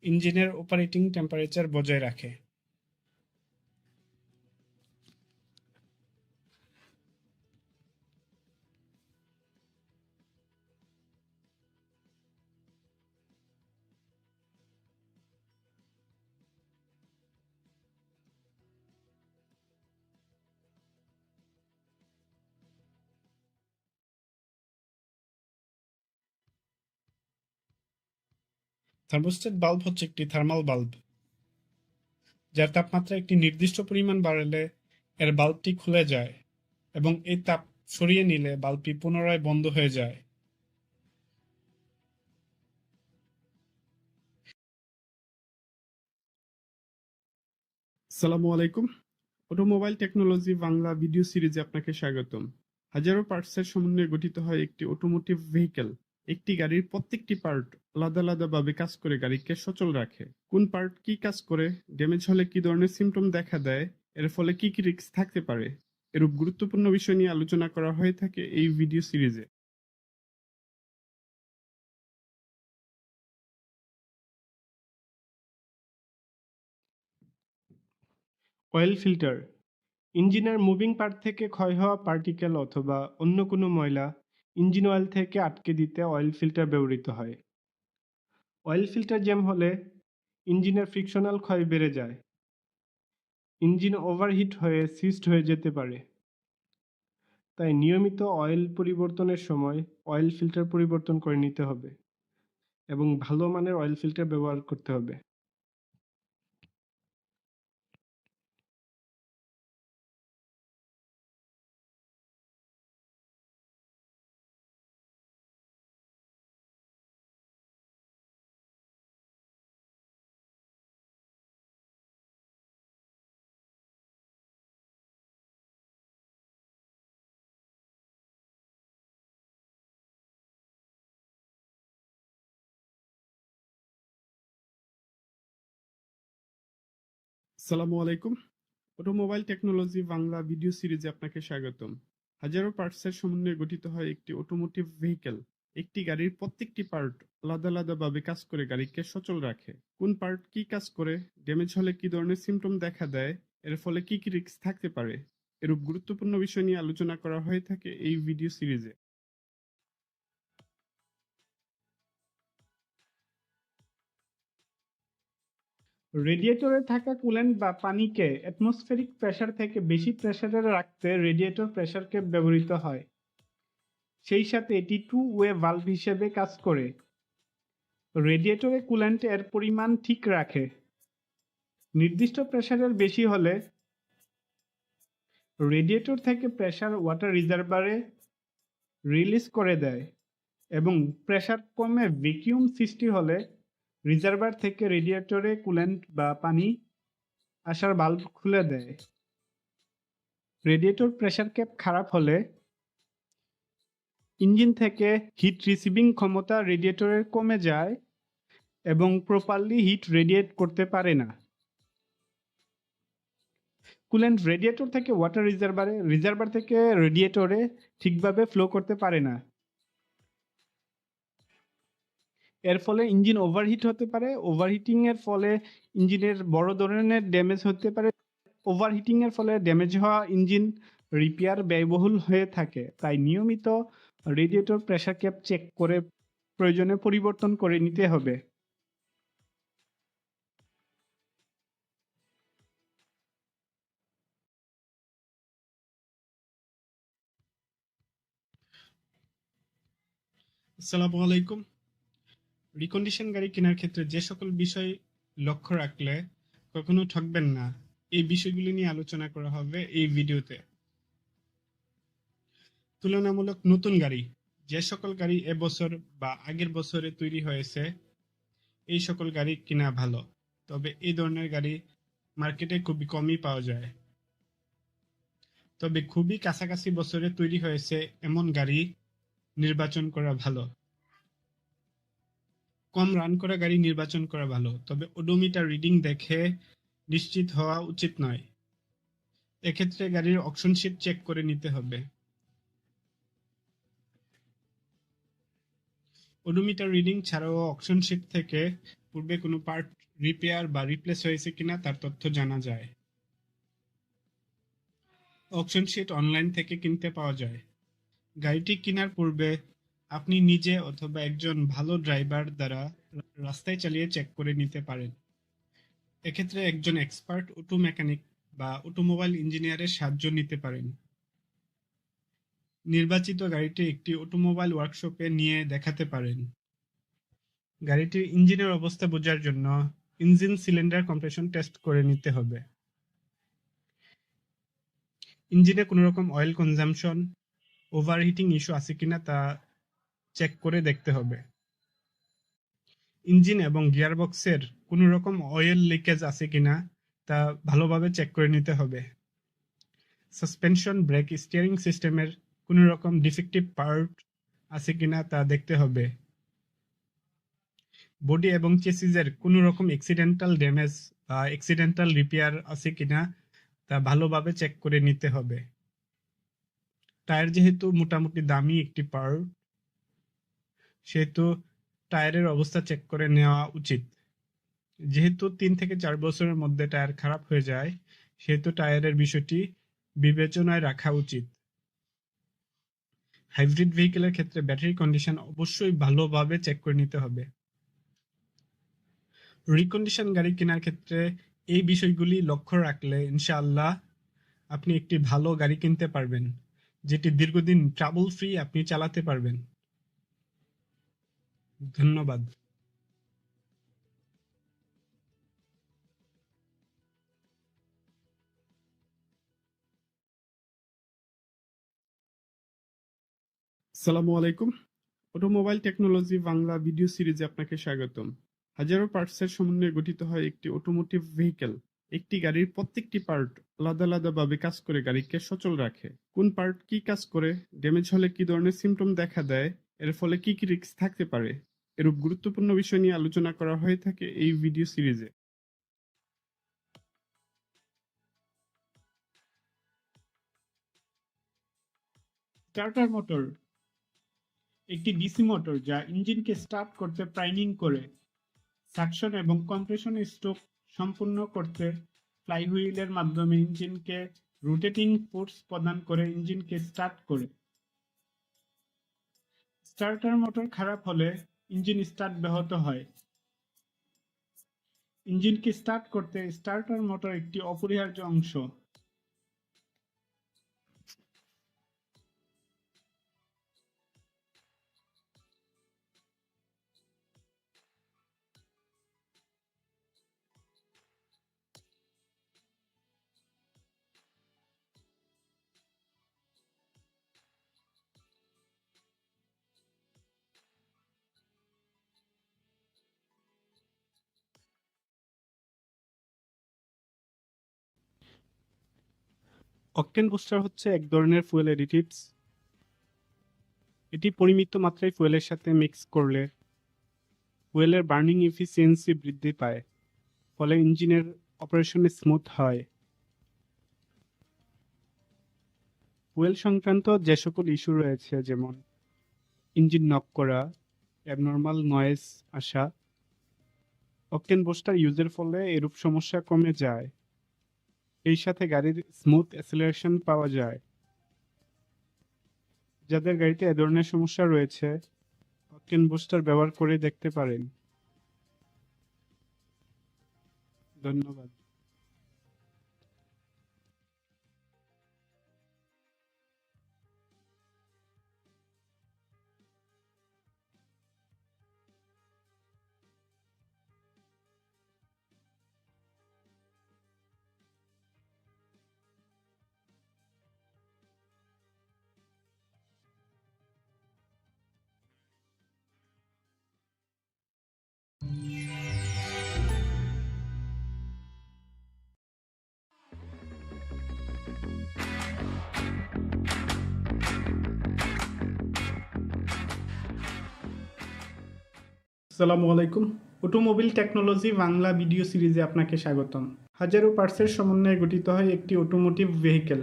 ইঞ্জিনের অপারেটিং টেম্পারেচার বজায় রাখে। থার্মোস্ট্যাট বাল্ব হচ্ছে একটি থার্মাল বাল্ব, যার তাপমাত্রা একটি নির্দিষ্ট পরিমাণ বাড়লে এর বাল্বটি খুলে যায় এবং এই তাপ সরিয়ে নিলে বাল্বটি পুনরায় বন্ধ হয়ে যায়। আসসালামু আলাইকুম। অটোমোবাইল টেকনোলজি বাংলা ভিডিও সিরিজে আপনাকে স্বাগতম। হাজারো পার্টসের সমন্বয়ে গঠিত হয় একটি অটোমোটিভ ভেহিকেল। একটি গাড়ির প্রত্যেকটি পার্ট আলাদা আলাদাভাবে কাজ করে গাড়িকে সচল রাখে। কোন পার্ট কি কাজ করে, ড্যামেজ হলে কি ধরনের সিমটম দেখা দেয়, এর ফলে কি কি রিস্ক থাকতে পারে, এরূপ গুরুত্বপূর্ণ বিষয় নিয়ে আলোচনা করা হয়ে থাকে এই ভিডিও সিরিজে। Oil filter. ইঞ্জিনের মুভিং পার্ট থেকে ক্ষয় হওয়া পার্টিকেল অথবা অন্য কোনো ময়লা ইঞ্জিন অয়েল থেকে আটকে দিতে অয়েল ফিল্টার ব্যবহৃত হয়। অয়েল ফিল্টার জ্যাম হলে ইঞ্জিনের ফ্রিকশনাল ক্ষয় বেড়ে যায়, ইঞ্জিন ওভারহিট হয়ে সিস্ট হয়ে যেতে পারে। তাই নিয়মিত অয়েল পরিবর্তনের সময় অয়েল ফিল্টার পরিবর্তন করে নিতে হবে এবং ভালো মানের অয়েল ফিল্টার ব্যবহার করতে হবে। আসসালামু আলাইকুম। অটোমোবাইল টেকনোলজি বাংলা ভিডিও সিরিজে আপনাকে স্বাগতম। হাজারো পার্টসের সমন্বয়ে গঠিত হয় একটি অটোমোটিভ ভেহিকেল। একটি গাড়ির প্রত্যেকটি পার্ট আলাদা আলাদাভাবে কাজ করে গাড়িকে সচল রাখে। কোন পার্ট কি কাজ করে, ড্যামেজ হলে কি ধরনের সিমটম দেখা দেয়, এর ফলে কি কি রিস্ক থাকতে পারে, এরূপ গুরুত্বপূর্ণ বিষয় নিয়ে আলোচনা করা হয়ে থাকে এই ভিডিও সিরিজে। রেডিয়েটরে থাকা কুলেন্ট বা পানিকে অ্যাটমসফেরিক প্রেসার থেকে বেশি প্রেসারে রাখতে রেডিয়েটর প্রেসার কেপ ব্যবহৃত হয়। সেই সাথে এটি টু ওয়ে ভালভ হিসেবে কাজ করে। রেডিয়েটরে কুলেন্ট এর পরিমাণ ঠিক রাখে। নির্দিষ্ট প্রেসারের বেশি হলে রেডিয়েটর থেকে প্রেসার ওয়াটার রিজার্ভারে রিলিজ করে দেয় এবং প্রেসার কমে ভ্যাকুয়াম সৃষ্টি হলে রিজার্ভার থেকে রেডিয়েটরে কুলেন্ট বা পানি আসার ভালভ খুলে দেয়। রেডিয়েটর প্রেসার ক্যাপ খারাপ হলে ইঞ্জিন থেকে হিট রিসিভিং ক্ষমতা রেডিয়েটরের কমে যায় এবং প্রপারলি হিট রেডিয়েট করতে পারে না। কুলেন্ট রেডিয়েটর থেকে ওয়াটার রিজার্ভারে, রিজার্ভার থেকে রেডিয়েটরে ঠিকভাবে ফ্লো করতে পারে না। এর ফলে ইঞ্জিন ওভারহিট হতে পারে। ওভারহিটিং এর ফলে ইঞ্জিনের বড় ধরনের ড্যামেজ হতে পারে। ওভারহিটিং এর ফলে ড্যামেজ হওয়া ইঞ্জিন রিপেয়ার ব্যয়বহুল হয়ে থাকে। তাই নিয়মিত রেডিয়েটর প্রেসার ক্যাপ চেক করে প্রয়োজনে পরিবর্তন করে নিতে হবে। আসসালামু আলাইকুম। রিকন্ডিশন গাড়ি কেনার ক্ষেত্রে যে সকল বিষয় লক্ষ্য রাখলে কখনো ঠকবেন না, এই বিষয়গুলি নিয়ে আলোচনা করা হবে এই ভিডিওতে। তুলনামূলক নতুন গাড়ি, যে সকল গাড়ি এবছর বা আগের বছরে তৈরি হয়েছে এই সকল গাড়ি কিনা ভালো, তবে এই ধরনের গাড়ি মার্কেটে খুবই কমই পাওয়া যায়। তবে খুবই কাছাকাছি বছরে তৈরি হয়েছে এমন গাড়ি নির্বাচন করা ভালো। কম রান করা গাড়ি নির্বাচন করা ভালো, তবে ওডোমিটার রিডিং দেখে নিশ্চিত হওয়া উচিত নয়। এক্ষেত্রে গাড়ির অকশন শিট চেক করে নিতে হবে। ওডোমিটার রিডিং ছাড়াও অকশন শিট থেকে পূর্বে কোনো পার্ট রিপেয়ার বা রিপ্লেস হয়েছে কিনা তার তথ্য জানা যায়। অকশন শিট অনলাইন থেকে কিনতে পাওয়া যায়। গাড়িটি কেনার পূর্বে আপনি নিজে অথবা একজন ভালো ড্রাইভার দ্বারা রাস্তায় চালিয়ে চেক করে নিতে পারেন। এক্ষেত্রে একজন এক্সপার্ট অটো মেকানিক বা অটোমোবাইল ইঞ্জিনিয়ারের সাহায্য নিতে পারেন। নির্বাচিত গাড়িটি একটি অটোমোবাইল ওয়ার্কশপে নিয়ে দেখাতে পারেন। গাড়িটির ইঞ্জিনের অবস্থা বোঝার জন্য ইঞ্জিন সিলিন্ডার কম্প্রেশন টেস্ট করে নিতে হবে। ইঞ্জিনে কোনো রকম অয়েল কনজাম্পশন, ওভারহিটিং ইস্যু আছে কিনা তা চেক করে দেখতে হবে। ইঞ্জিন এবং গিয়ারবক্সের কোনো রকম অয়েল লিকেজ আছে কিনা তা ভালোভাবে চেক করে নিতে হবে। সাসপেনশন, ব্রেক, স্টিয়ারিং সিস্টেমের কোনো রকম ডিফেক্টিভ পার্ট আছে কিনা তা দেখতে হবে। বডি এবং চেসিসের কোনো রকম অ্যাক্সিডেন্টাল ড্যামেজ বা অ্যাক্সিডেন্টাল রিপেয়ার আছে কিনা তা ভালোভাবে চেক করে নিতে হবে। টায়ার যেহেতু মোটামুটি দামি একটি পার্ট, সেহেতু টায়ারের অবস্থা চেক করে নেওয়া উচিত। যেহেতু 3 থেকে 4 বছরের মধ্যে টায়ার খারাপ হয়ে যায়, সেহেতু টায়ারের বিষয়টি বিবেচনায় রাখা উচিত। হাইব্রিড ভেহিকেলের ক্ষেত্রে ব্যাটারি কন্ডিশন অবশ্যই ভালোভাবে চেক করে নিতে হবে। রিকন্ডিশন গাড়ি কেনার ক্ষেত্রে এই বিষয়গুলি লক্ষ্য রাখলে ইনশাআল্লাহ আপনি একটি ভালো গাড়ি কিনতে পারবেন, যেটি দীর্ঘদিন ট্রাবল ফ্রি আপনি চালাতে পারবেন। ধন্যবাদ। আসসালামু আলাইকুম। অটোমোবাইল টেকনোলজি বাংলা ভিডিও সিরিজে আপনাকে স্বাগতম। হাজারো পার্টসের সমন্বয়ে গঠিত হয় একটি অটোমোটিভ ভেহিকেল। একটি গাড়ির প্রত্যেকটি পার্ট আলাদা আলাদাভাবে কাজ করে গাড়িকে সচল রাখে। কোন পার্ট কি কাজ করে, ড্যামেজ হলে কি ধরনের সিমটম দেখা দেয়, এর ফলে কি কি রিস্ক থাকতে পারে, এরূপ গুরুত্বপূর্ণ বিষয় নিয়ে আলোচনা করা হয়ে থাকে এই ভিডিও সিরিজে। স্টার্টার মোটর একটি ডিসি মোটর যা ইঞ্জিনকে স্টার্ট করতে প্রাইমিং করে। সাকশন এবং কম্প্রেশন স্ট্রোক সম্পূর্ণ করতে ফ্লাইহুইলের মাধ্যমে ইঞ্জিনকে রোটেটিং ফোর্স প্রদান করে ইঞ্জিনকে স্টার্ট করে। স্টার্টার মোটর খারাপ হলে ইঞ্জিন স্টার্ট ব্যাহত হয়। ইঞ্জিনকে স্টার্ট করতে স্টার্টার মোটর একটি অপরিহার্য অংশ। অকটেন বুস্টার হচ্ছে এক ধরনের ফুয়েল অ্যাডিটিভস। এটি পরিমিত মাত্রায় ফুয়েলের সাথে মিক্স করলে ফুয়েলের বার্নিং এফিসিয়েন্সি বৃদ্ধি পায়, ফলে ইঞ্জিনের অপারেশন স্মুথ হয়। ফুয়েল সংক্রান্ত যে সকল ইস্যু রয়েছে, যেমন ইঞ্জিন নক করা, অ্যাবনর্মাল নয়েজ আসা, অকটেন বুস্টার ইউজের ফলে এরূপ সমস্যা কমে যায়। এই সাথে গাড়ির স্মুথ অ্যাসেলারেশন পাওয়া যায়। যাদের গাড়িতে এ ধরনের সমস্যা রয়েছে, অকটেন বুস্টার ব্যবহার করে দেখতে পারেন। ধন্যবাদ। আসসালামু আলাইকুম। অটোমোবাইল টেকনোলজি বাংলা ভিডিও সিরিজে আপনাকে স্বাগতম। হাজারো পার্টসের সমন্বয়ে গঠিত হয় একটি অটোমোটিভ ভেহিকেল।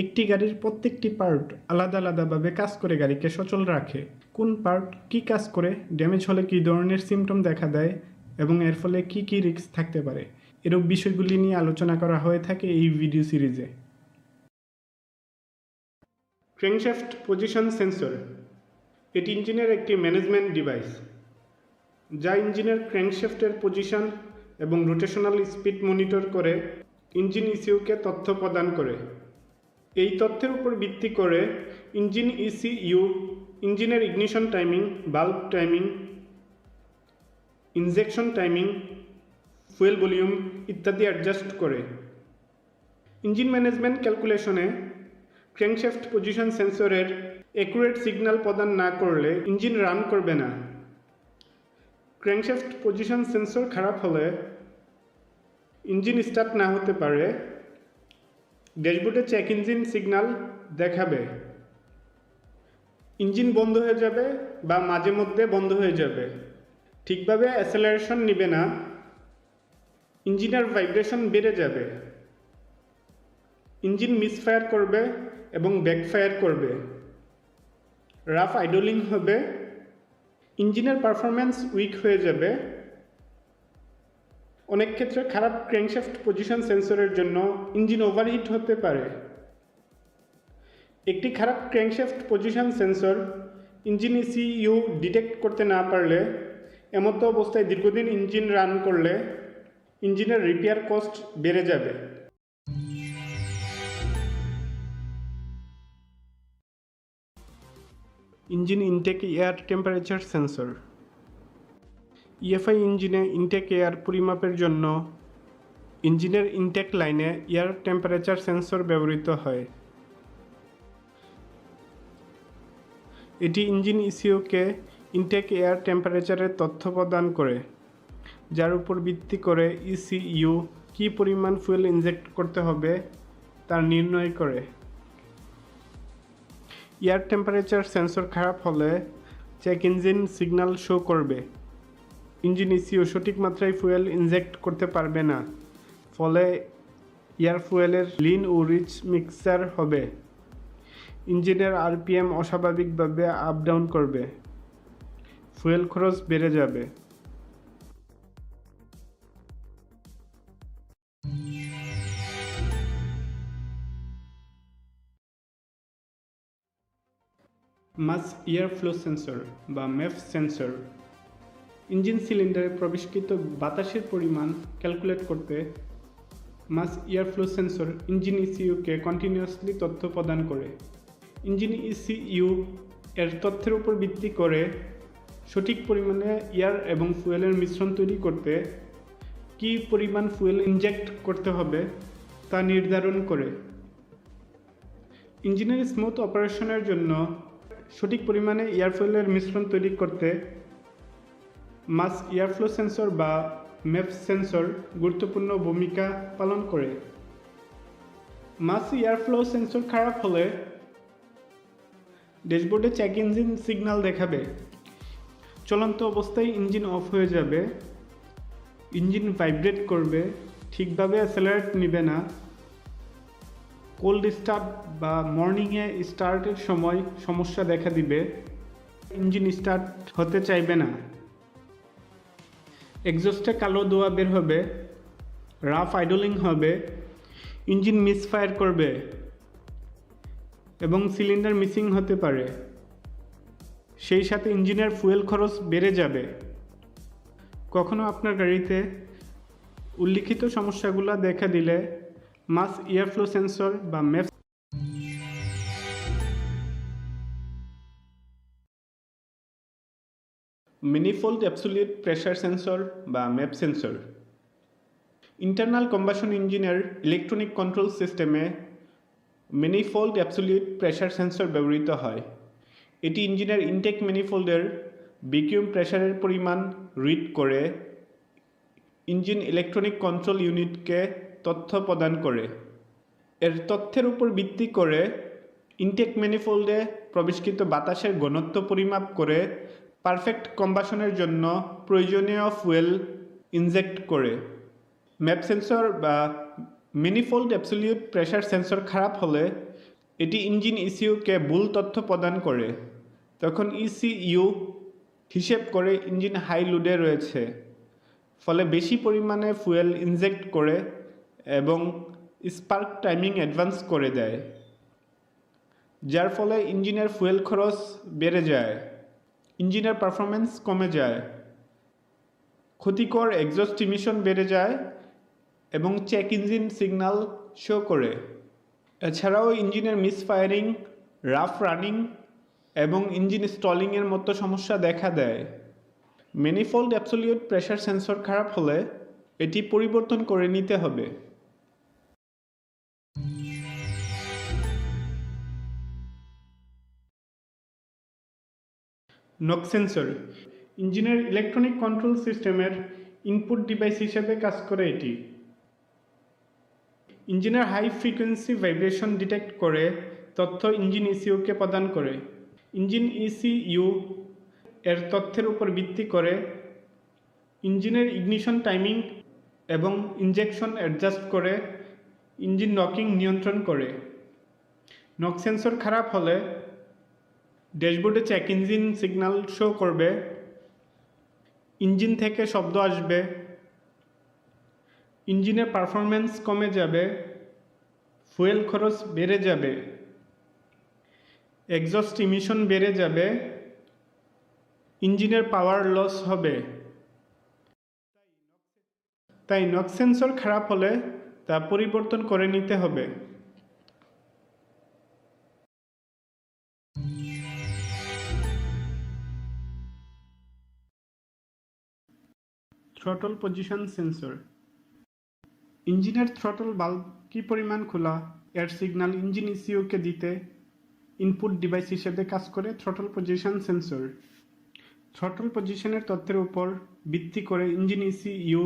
একটি গাড়ির প্রত্যেকটি পার্ট আলাদা আলাদাভাবে কাজ করে গাড়িকে সচল রাখে। কোন পার্ট কী কাজ করে, ড্যামেজ হলে কী ধরনের সিমটম দেখা দেয় এবং এর ফলে কী কী রিস্ক থাকতে পারে, এরূপ বিষয়গুলি নিয়ে আলোচনা করা হয়ে থাকে এই ভিডিও সিরিজে। ক্র্যাঙ্কশ্যাফট পজিশন সেন্সর এটি ইঞ্জিনের একটি ম্যানেজমেন্ট ডিভাইস, যা ইঞ্জিনের ক্র্যাঙ্কশ্যাফটের পজিশন এবং রোটেশনাল স্পিড মনিটর করে ইঞ্জিন ইসিউকে তথ্য প্রদান করে। এই তথ্যের উপর ভিত্তি করে ইঞ্জিন ইসিইউ ইঞ্জিনের ignition timing, bulb timing, injection timing, fuel volume ইত্যাদি অ্যাডজাস্ট করে। ইঞ্জিন ম্যানেজমেন্ট ক্যালকুলেশনে ক্র্যাঙ্কশ্যাফট পজিশন সেন্সরের অ্যাকুরেট সিগন্যাল প্রদান না করলে ইঞ্জিন রান করবে না। ক্র্যাঙ্কশ্যাফট পজিশন সেন্সর খারাপ হলে ইঞ্জিন স্টার্ট না হতে পারে, ড্যাশবোর্ডে চেক ইঞ্জিন সিগন্যাল দেখাবে, ইঞ্জিন বন্ধ হয়ে যাবে বা মাঝে মধ্যে বন্ধ হয়ে যাবে, ঠিকভাবে অ্যাসেলারেশন নিবে না, ইঞ্জিনের ভাইব্রেশন বেড়ে যাবে, ইঞ্জিন মিসফায়ার করবে এবং ব্যাকফায়ার করবে, রাফ আইডলিং হবে, ইঞ্জিনের পারফরম্যান্স উইক হয়ে যাবে। অনেক ক্ষেত্রে খারাপ ক্র্যাঙ্কশ্যাফট পজিশন সেন্সরের জন্য ইঞ্জিন ওভারহিট হতে পারে। একটি খারাপ crankshaft position sensor engine ECU detect করতে না পারলে, এমতো অবস্থায় দীর্ঘদিন ইঞ্জিন রান করলে ইঞ্জিনের রিপেয়ার কস্ট বেড়ে যাবে। Engine intake air temperature sensor EFI ইঞ্জিনে ইনটেক এয়ার পরিমাপের জন্য ইঞ্জিনের ইনটেক লাইনে এয়ার টেম্পারেচার সেন্সর ব্যবহৃত হয়। এটি ইঞ্জিন ইসিউকে ইনটেক এয়ার টেম্পারেচারের তথ্য প্রদান করে, যার উপর ভিত্তি করে ইসিইউ কী পরিমাণ ফুয়েল ইনজেক্ট করতে হবে তা নির্ণয় করে। এয়ার টেম্পারেচার সেন্সর খারাপ হলে চেক ইঞ্জিন সিগন্যাল শো করবে, ইঞ্জিন ইসিউ সঠিক মাত্রায় ফুয়েল ইনজেক্ট করতে পারবে না, ফলে এয়ার ফুয়েলের লিন ও রিচ মিক্সচার হবে, ইঞ্জিনের আরপিএম অস্বাভাবিকভাবে আপ ডাউন করবে, ফুয়েল খরচ বেড়ে যাবে। মাস এয়ার ফ্লো সেন্সর বা মেফ সেন্সর। ইঞ্জিন সিলিন্ডারে প্রবেশকৃত বাতাসের পরিমাণ ক্যালকুলেট করতে mass air flow sensor engine ইসিইউকে কন্টিনিউয়াসলি তথ্য প্রদান করে। ইঞ্জিন ইসিইউ এর তথ্যের উপর ভিত্তি করে সঠিক পরিমাণে এয়ার এবং ফুয়েলের মিশ্রণ তৈরি করতে কী পরিমাণ ফুয়েল ইনজেক্ট করতে হবে তা নির্ধারণ করে। ইঞ্জিনের স্মুথ অপারেশনের জন্য সঠিক পরিমাণে এয়ার ফুয়েলের মিশ্রণ তৈরি করতে মাস এয়ার ফ্লো সেন্সর বা মেফ সেন্সর গুরুত্বপূর্ণ ভূমিকা পালন করে। মাস এয়ার ফ্লো সেন্সর খারাপ হলে ড্যাশবোর্ডে চেক ইঞ্জিন সিগন্যাল দেখাবে, চলন্ত অবস্থায় ইঞ্জিন অফ হয়ে যাবে, ইঞ্জিন ভাইব্রেট করবে, ঠিকভাবে অ্যাসেলারেট নেবে না, কোল্ড স্টার্ট বা মর্নিংয়ে স্টার্টের সময় সমস্যা দেখা দিবে, ইঞ্জিন স্টার্ট হতে চাইবে না, এক্সস্টে কালো ধোঁয়া বের হবে, রাফ আইডলিং হবে, ইঞ্জিন মিসফায়ার করবে এবং সিলিন্ডার মিসিং হতে পারে। সেই সাথে ইঞ্জিনের ফুয়েল খরচ বেড়ে যাবে। কখনো আপনার গাড়িতে উল্লিখিত সমস্যাগুলো দেখা দিলে মাস এয়ার ফ্লো সেন্সর বা মেফ ম্যানিফোল্ড অ্যাবসোলিউট প্রেসার সেন্সর বা মেপ সেন্সর। ইন্টারনাল কম্বাশন ইঞ্জিনের ইলেকট্রনিক কন্ট্রোল সিস্টেমে ম্যানিফোল্ড অ্যাবসোলিউট প্রেসার সেন্সর ব্যবহৃত হয়। এটি ইঞ্জিনের ইনটেক ম্যানিফোল্ডের ভ্যাকুয়াম প্রেসারের পরিমাণ রিড করে ইঞ্জিন ইলেকট্রনিক কন্ট্রোল ইউনিটকে তথ্য প্রদান করে। এর তথ্যের উপর ভিত্তি করে ইনটেক ম্যানিফোল্ডে প্রবেশকৃত বাতাসের ঘনত্ব পরিমাপ করে পারফেক্ট কম্বাশনের জন্য প্রয়োজনীয় ফুয়েল ইনজেক্ট করে। ম্যাপ সেন্সর বা ম্যানিফোল্ড অ্যাবসোলিউট প্রেসার সেন্সর খারাপ হলে এটি ইঞ্জিন ইসিইউকে ভুল তথ্য প্রদান করে। তখন ইসিইউ হিসেব করে ইঞ্জিন হাই লোডে রয়েছে, ফলে বেশি পরিমাণে ফুয়েল ইনজেক্ট করে এবং স্পার্ক টাইমিং অ্যাডভান্স করে দেয়, যার ফলে ইঞ্জিনের ফুয়েল খরচ বেড়ে যায়, ইঞ্জিনের পারফরমেন্স কমে যায়, ক্ষতিকর এক্সস্ট ইমিশন বেড়ে যায় এবং চেক ইঞ্জিন সিগন্যাল শো করে। এছাড়াও ইঞ্জিনের মিসফায়ারিং, রাফ রানিং এবং ইঞ্জিন স্টলিংয়ের মতো সমস্যা দেখা দেয়। ম্যানিফোল্ড অ্যাবসোলিউট প্রেসার সেন্সর খারাপ হলে এটি পরিবর্তন করে নিতে হবে। নক সেন্সর ইঞ্জিনের ইলেকট্রনিক কন্ট্রোল সিস্টেমের ইনপুট ডিভাইস হিসেবে কাজ করে। এটি ইঞ্জিনের হাই ফ্রিকোয়েন্সি ভাইব্রেশন ডিটেক্ট করে তথ্য ইঞ্জিন ইসিইউকে প্রদান করে। ইঞ্জিন ইসিইউ এর তথ্যের উপর ভিত্তি করে ইঞ্জিনের ইগনিশন টাইমিং এবং ইনজেকশন অ্যাডজাস্ট করে ইঞ্জিন নকিং নিয়ন্ত্রণ করে। নক সেন্সর খারাপ হলে ড্যাশবোর্ডে চেক ইঞ্জিন সিগন্যাল শো করবে, ইঞ্জিন থেকে শব্দ আসবে, ইঞ্জিনের পারফরমেন্স কমে যাবে, ফুয়েল খরচ বেড়ে যাবে, এক্সস্ট ইমিশন বেড়ে যাবে, ইঞ্জিনের পাওয়ার লস হবে। তাই নক সেন্সর খারাপ হলে তা পরিবর্তন করে নিতে হবে। থ্রটল পজিশন সেন্সর ইঞ্জিনের থ্রটল বাল্ব কী পরিমাণ খোলা এর সিগন্যাল ইঞ্জিন ইসিইউকে দিতে ইনপুট ডিভাইস হিসেবে কাজ করে থ্রটল পজিশন সেন্সর। থ্রটল পজিশনের তথ্যের উপর ভিত্তি করে ইঞ্জিন ইসিইউ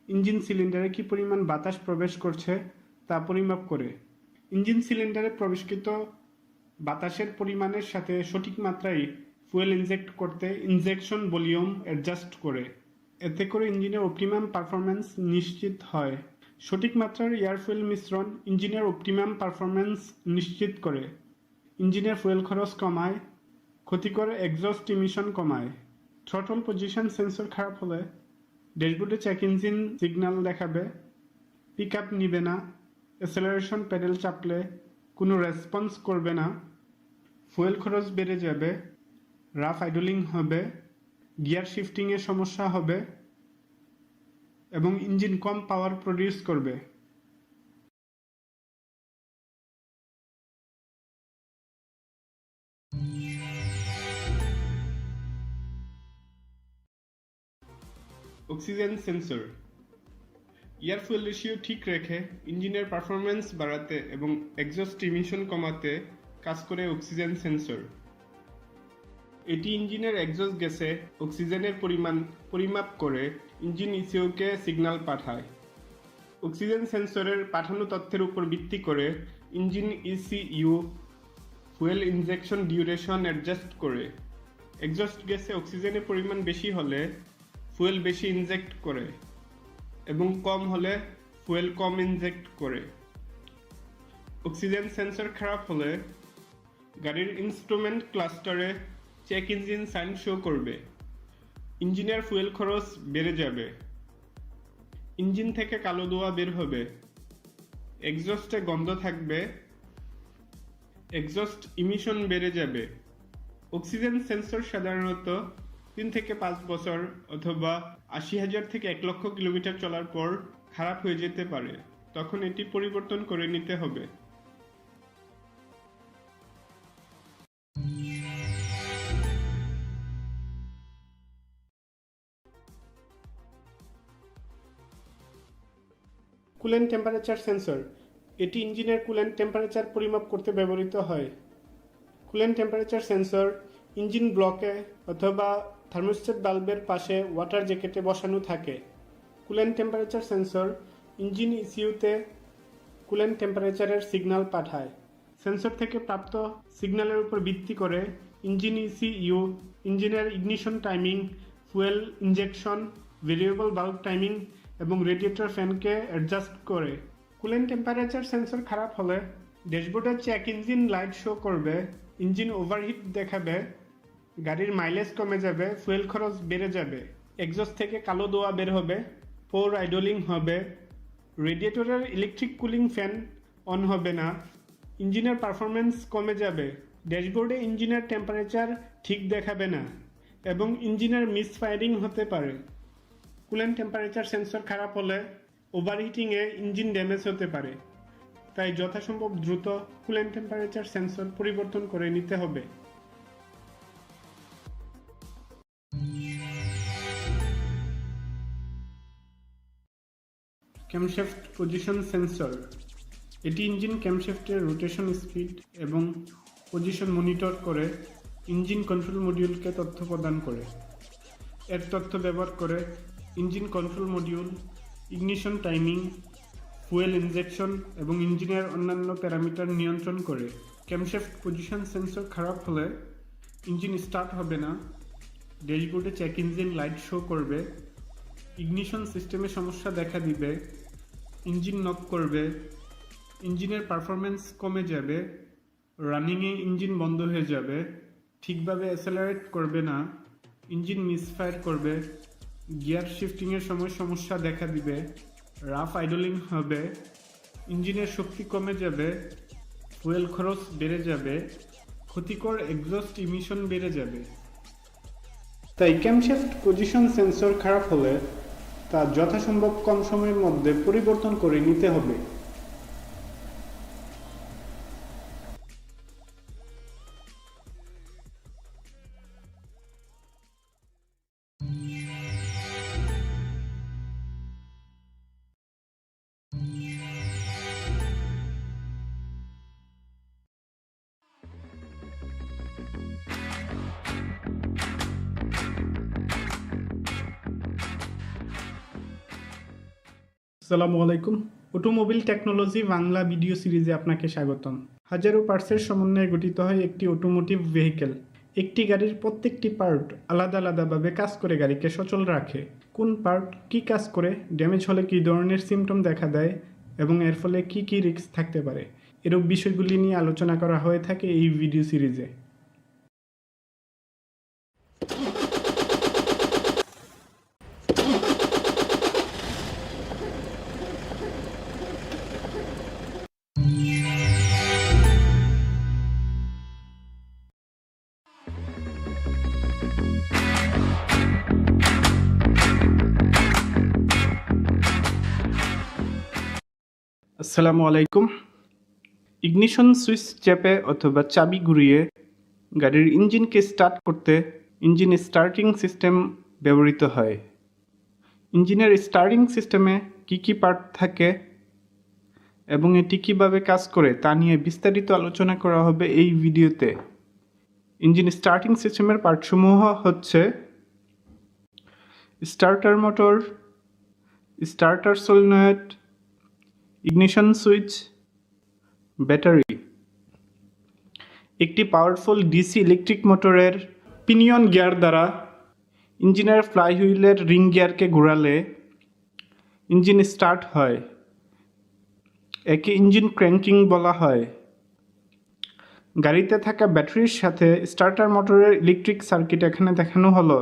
ইঞ্জিন সিলিন্ডারে কী পরিমাণ বাতাস প্রবেশ করছে তা পরিমাপ করে। ইঞ্জিন সিলিন্ডারে প্রবেশকৃত বাতাসের পরিমাণের সাথে সঠিক মাত্রায় ফুয়েল ইনজেক্ট করতে ইনজেকশন ভলিউম অ্যাডজাস্ট করে। এতে করে ইঞ্জিনের অপটিমাম পারফরমেন্স নিশ্চিত হয়। সঠিক মাত্রার এয়ার ফুয়েল মিশ্রণ ইঞ্জিনের অপটিমাম পারফরমেন্স নিশ্চিত করে, ইঞ্জিনের ফুয়েল খরচ কমায়, ক্ষতিকর এক্সস্ট ইমিশন কমায়। থ্রটল পজিশন সেন্সর খারাপ হলে ড্যাশবোর্ডে চেক ইঞ্জিন সিগন্যাল দেখাবে, পিক আপ নিবে না, অ্যাসেলারেশন প্যাডেল চাপলে কোনো রেসপন্স করবে না, ফুয়েল খরচ বেড়ে যাবে, রাফ আইডলিং হবে, গিয়ার শিফটিংয়ের সমস্যা হবে এবং ইঞ্জিন কম পাওয়ার প্রডিউস করবে। Oxygen sensor air fuel ratio ঠিক রেখে ইঞ্জিনের পারফরম্যান্স বাড়াতে এবং এক্সস্ট ইমিশন কমাতে কাজ করে অক্সিজেন সেন্সর। এটি ইঞ্জিনের এক্সস্ট গ্যাসে অক্সিজেনের পরিমাণ পরিমাপ করে ইঞ্জিন ইসিউকে সিগন্যাল পাঠায়। অক্সিজেন সেন্সরের পাঠানো তথ্যের উপর ভিত্তি করে engine ECU fuel injection duration adjust করে। এক্সস্ট গ্যাসে অক্সিজেনের পরিমাণ বেশি হলে ফুয়েল বেশি ইনজেক্ট করে এবং কম হলে ফুয়েল কম ইনজেক্ট করে। অক্সিজেন সেন্সর খারাপ হলে গাড়ির ইনস্ট্রুমেন্ট ক্লাস্টারে চেক ইঞ্জিন সাইন শো করবে। ইঞ্জিনের ফুয়েল খরচ বেড়ে যাবে, ইঞ্জিন থেকে কালো ধোঁয়া বের হবে, এক্সস্টে গন্ধ থাকবে, এক্সস্ট ইমিশন বেড়ে যাবে। অক্সিজেন সেন্সর সাধারণত 3 থেকে 5 বছর অথবা 80,000 থেকে 1 লক্ষ কিলোমিটার চলার পর খারাপ হয়ে যেতে পারে, তখন এটি পরিবর্তন করে নিতে হবে। কুলেন্ট টেম্পারেচার সেন্সর এটি ইঞ্জিনের কুলেন্ট টেম্পারেচার পরিমাপ করতে ব্যবহৃত হয়। কুলেন্ট টেম্পারেচার সেন্সর ইঞ্জিন ব্লকে অথবা থার্মোস্ট্যাট বাল্বের পাশে ওয়াটার জ্যাকেটে বসানো থাকে। কুলেন্ট টেম্পারেচার সেন্সর ইঞ্জিন ইসিউতে কুলেন্ট টেম্পারেচারের সিগন্যাল পাঠায়। সেন্সর থেকে প্রাপ্ত সিগন্যালের উপর ভিত্তি করে ইঞ্জিন ইসিইউ ইঞ্জিনের ignition timing, fuel injection, variable বাল্ব টাইমিং এবং রেডিয়েটর ফ্যানকে অ্যাডজাস্ট করে। কুলেন্ট টেম্পারেচার সেন্সর খারাপ হলে ড্যাশবোর্ডের চেক ইঞ্জিন লাইট শো করবে, ইঞ্জিন ওভারহিট দেখাবে, গাড়ির মাইলেজ কমে যাবে, ফুয়েল খরচ বেড়ে যাবে, এক্সস্ট থেকে কালো ধোঁয়া বের হবে, পোর আইডলিং হবে, রেডিয়েটরের ইলেকট্রিক কুলিং ফ্যান অন হবে না, ইঞ্জিনের পারফরমেন্স কমে যাবে, ড্যাশবোর্ডে ইঞ্জিনের টেম্পারেচার ঠিক দেখাবে না এবং ইঞ্জিনের মিসফায়ারিং হতে পারে। কুলেন্ট টেম্পারেচার সেন্সর খারাপ হলে ওভারহিটিংয়ে ইঞ্জিন ড্যামেজ হতে পারে, তাই যথাসম্ভব দ্রুত কুলেন্ট টেম্পারেচার সেন্সর পরিবর্তন করে নিতে হবে। ক্যামশ্যাফট পজিশন সেন্সর এটি ইঞ্জিন ক্যামশ্যাফটের রোটেশন স্পিড এবং পজিশন মনিটর করে ইঞ্জিন কন্ট্রোল মডিউলকে তথ্য প্রদান করে। এর তথ্য ব্যবহার করে engine control module ignition timing, fuel injection এবং ইঞ্জিনের অন্যান্য প্যারামিটার নিয়ন্ত্রণ করে। ক্যামশ্যাফট পজিশন সেন্সর খারাপ হলে ইঞ্জিন স্টার্ট হবে না, ড্যাশবোর্ডে চেক ইঞ্জিন লাইট শো করবে, ইগনিশন সিস্টেমে সমস্যা দেখা দিবে, ইঞ্জিন নক করবে, ইঞ্জিনের পারফরমেন্স কমে যাবে, রানিংয়ে ইঞ্জিন বন্ধ হয়ে যাবে, ঠিকভাবে অ্যাসেলারেট করবে না, ইঞ্জিন মিসফায়ার করবে, গিয়ার শিফটিংয়ের সময় সমস্যা দেখা দিবে, রাফ আইডলিং হবে, ইঞ্জিনের শক্তি কমে যাবে, ফুয়েল খরচ বেড়ে যাবে, ক্ষতিকর এক্সস্ট ইমিশন বেড়ে যাবে। তাই ক্যামশ্যাফট পজিশন সেন্সর খারাপ হলে তা যথাসম্ভব কম সময়ের মধ্যে পরিবর্তন করে নিতে হবে। আসসালামু আলাইকুম। অটোমোবাইল টেকনোলজি বাংলা ভিডিও সিরিজে আপনাকে স্বাগতম। হাজারো পার্টসের সমন্বয়ে গঠিত হয় একটি অটোমোটিভ ভেহিকেল। একটি গাড়ির প্রত্যেকটি পার্ট আলাদা আলাদাভাবে কাজ করে গাড়িকে সচল রাখে। কোন পার্ট কী কাজ করে, ড্যামেজ হলে কী ধরনের সিমটম দেখা দেয় এবং এর ফলে কী কী রিস্ক থাকতে পারে, এরূপ বিষয়গুলি নিয়ে আলোচনা করা হয়ে থাকে এই ভিডিও সিরিজে। আসসালামু আলাইকুম। ইগনিশন সুইচ চেপে অথবা চাবি ঘুরিয়ে গাড়ির ইঞ্জিনকে স্টার্ট করতে ইঞ্জিন স্টার্টিং সিস্টেম ব্যবহৃত হয়। ইঞ্জিনের স্টার্টিং সিস্টেমে কী কী পার্ট থাকে এবং এটি কীভাবে কাজ করে তা নিয়ে বিস্তারিত আলোচনা করা হবে এই ভিডিওতে। ইঞ্জিন স্টার্টিং সিস্টেমের পার্টসমূহ হচ্ছে starter motor, starter solenoid, ignition switch, battery. একটি পাওয়ারফুল ডিসি ইলেকট্রিক মোটরের পিনিয়ন গিয়ার দ্বারা ইঞ্জিনের ফ্লাইহুইলের রিং গিয়ারকে ঘোরালে ইঞ্জিন স্টার্ট হয়। একে ইঞ্জিন ক্র্যাঙ্কিং বলা হয়। গাড়িতে থাকা ব্যাটারির সাথে স্টার্টার মোটরের ইলেকট্রিক সার্কিট এখানে দেখানো হলো।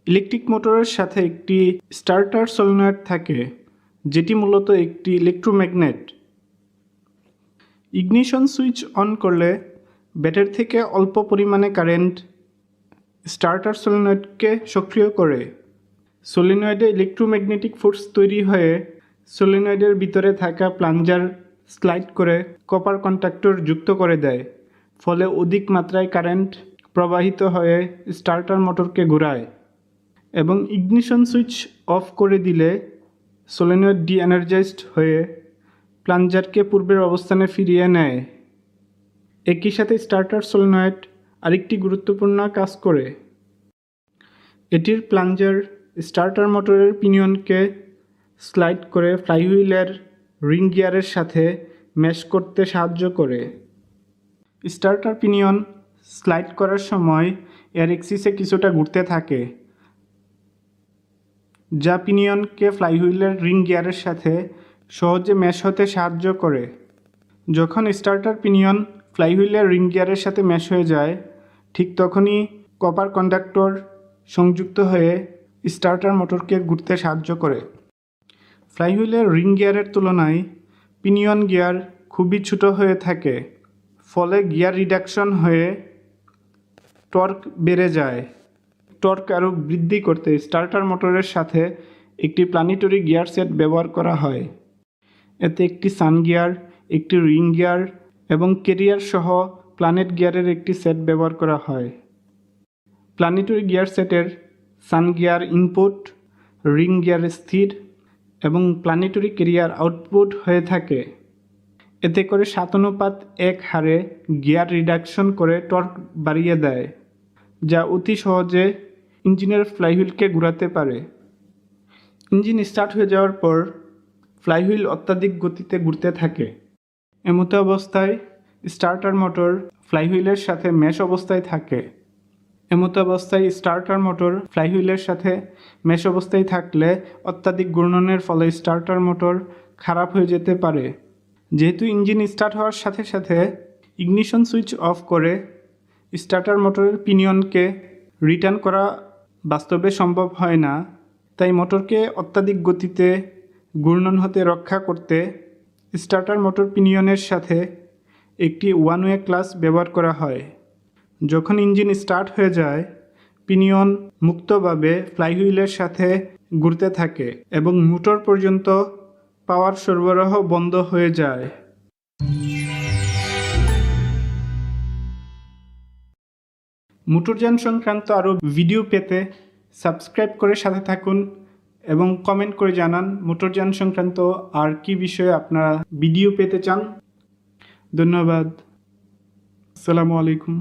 ইলেকট্রিক মোটরের সাথে একটি স্টার্টার সলিনয়েড থাকে, যেটি মূলত একটি ইলেকট্রোম্যাগনেট। ইগনিশন সুইচ অন করলে ব্যাটারি থেকে অল্প পরিমাণে কারেন্ট স্টার্টার সলিনয়েডকে সক্রিয় করে। সলিনয়েডে ইলেকট্রোম্যাগনেটিক ফোর্স তৈরি হয়ে সলিনয়েডের ভিতরে থাকা প্লাঞ্জার স্লাইড করে কপার কন্ট্যাক্টর যুক্ত করে দেয়, ফলে অধিক মাত্রায় কারেন্ট প্রবাহিত হয়ে স্টার্টার মোটরকে ঘোরায়। এবং ইগনিশন সুইচ অফ করে দিলে সলিনয়েড ডি এনার্জাইজড হয়ে প্লাঞ্জারকে পূর্বের অবস্থানে ফিরিয়ে নেয়। একই সাথে স্টার্টার সলিনয়েড আরেকটি গুরুত্বপূর্ণ কাজ করে। এটির প্লাঞ্জার স্টার্টার মোটরের পিনিয়নকে স্লাইড করে ফ্লাইহুইলের রিং গিয়ারের সাথে ম্যাশ করতে সাহায্য করে। স্টার্টার পিনিয়ন স্লাইড করার সময় এর এক্সিসে কিছুটা ঘুরতে থাকে, যা পিনিয়নকে ফ্লাইহুইলের রিং গিয়ারের সাথে সহজে ম্যাশ হতে সাহায্য করে। যখন স্টার্টার পিনিয়ন ফ্লাইহুইলের রিং গিয়ারের সাথে ম্যাশ হয়ে যায়, ঠিক তখনই কপার কন্ডাক্টর সংযুক্ত হয়ে স্টার্টার মোটরকে ঘুরতে সাহায্য করে। ফ্লাইহুইলের রিং গিয়ারের তুলনায় পিনিয়ন গিয়ার খুবই ছোট হয়ে থাকে, ফলে গিয়ার রিডাকশন হয়ে টর্ক বেড়ে যায়। টর্ক আরও বৃদ্ধি করতে স্টার্টার মোটরের সাথে একটি প্ল্যানেটরি গিয়ার সেট ব্যবহার করা হয়। এতে একটি সান গিয়ার, একটি রিং গিয়ার এবং ক্যারিয়ার সহ প্ল্যানেট গিয়ারের একটি সেট ব্যবহার করা হয়। প্ল্যানেটরি গিয়ার সেটের সান গিয়ার ইনপুট, রিং গিয়ার স্থির এবং প্ল্যানেটরি ক্যারিয়ার আউটপুট হয়ে থাকে। এতে করে 7:1 হারে গিয়ার রিডাকশন করে টর্ক বাড়িয়ে দেয়, যা অতি সহজে ইঞ্জিনের ফ্লাইহুইলকে ঘোরাতে পারে। ইঞ্জিন স্টার্ট হয়ে যাওয়ার পর ফ্লাইহুইল অত্যাধিক গতিতে ঘুরতে থাকে। এমতো অবস্থায় স্টার্টার মোটর ফ্লাইহুইলের সাথে ম্যাশ অবস্থায় থাকে। এমতো অবস্থায় স্টার্টার মোটর ফ্লাইহুইলের সাথে ম্যাশ অবস্থায় থাকলে অত্যাধিক ঘূর্ণনের ফলে স্টার্টার মোটর খারাপ হয়ে যেতে পারে। যেহেতু ইঞ্জিন স্টার্ট হওয়ার সাথে সাথে ইগনিশন সুইচ অফ করে স্টার্টার মোটরের পিনিয়নকে রিটার্ন করা বাস্তবে সম্ভব হয় না, তাই মোটরকে অত্যাধিক গতিতে ঘূর্ণন হতে রক্ষা করতে স্টার্টার মোটর পিনিয়নের সাথে একটি ওয়ান ওয়ে ক্লাচ ব্যবহার করা হয়। যখন ইঞ্জিন স্টার্ট হয়ে যায়, পিনিয়ন মুক্তভাবে ফ্লাইহুইলের সাথে ঘুরতে থাকে এবং মোটর পর্যন্ত পাওয়ার সরবরাহ বন্ধ হয়ে যায়। মোটরযান সংক্রান্ত আরও ভিডিও পেতে সাবস্ক্রাইব করে সাথে থাকুন এবং কমেন্ট করে জানান মোটরযান সংক্রান্ত আর কি বিষয়ে আপনারা ভিডিও পেতে চান। ধন্যবাদ। আসসালামু আলাইকুম।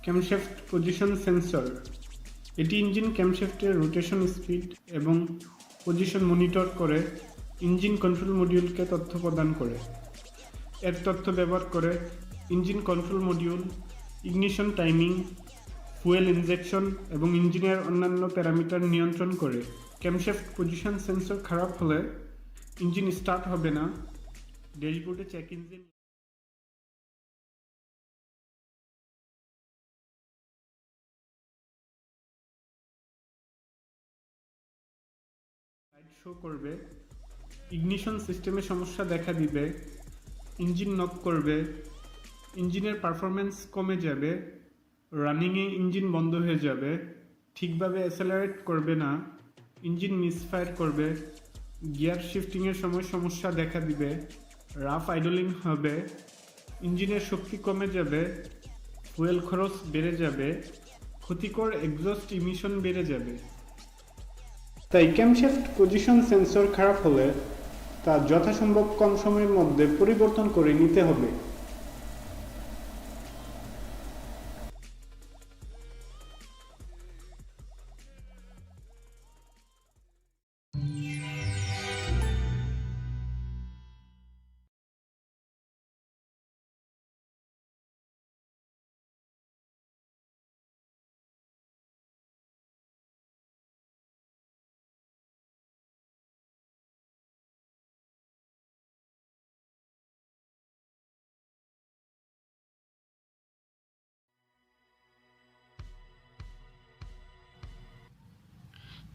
Camshaft position sensor. এটি ইঞ্জিন ক্যামশ্যাফটের রোটেশন স্পিড এবং পজিশন মনিটর করে ইঞ্জিন কন্ট্রোল মডিউলকে তথ্য প্রদান করে। এর তথ্য ব্যবহার করে engine control module, ignition timing, fuel injection এবং ইঞ্জিনের অন্যান্য প্যারামিটার নিয়ন্ত্রণ করে। ক্যামশ্যাফট পজিশন সেন্সর খারাপ হলে ইঞ্জিন স্টার্ট হবে না। ড্যাশবোর্ডে চেক ইঞ্জিন লাইট শো করবে। ইগনিশন সিস্টেমে সমস্যা দেখা দিবে। ইঞ্জিন নক করবে। ইঞ্জিনের পারফরমেন্স কমে যাবে। রানিংয়ে ইঞ্জিন বন্ধ হয়ে যাবে। ঠিকভাবে অ্যাসেলারেট করবে না। ইঞ্জিন মিসফায়ার করবে। গিয়ার শিফটিংয়ের সময় সমস্যা দেখা দিবে। রাফ আইডলিং হবে। ইঞ্জিনের শক্তি কমে যাবে। ফুয়েল খরচ বেড়ে যাবে। ক্ষতিকর এক্সস্ট ইমিশন বেড়ে যাবে। তাই ক্যামশ্যাফট পজিশন সেন্সর খারাপ হলে তা যথাসম্ভব কম সময়ের মধ্যে পরিবর্তন করে নিতে হবে।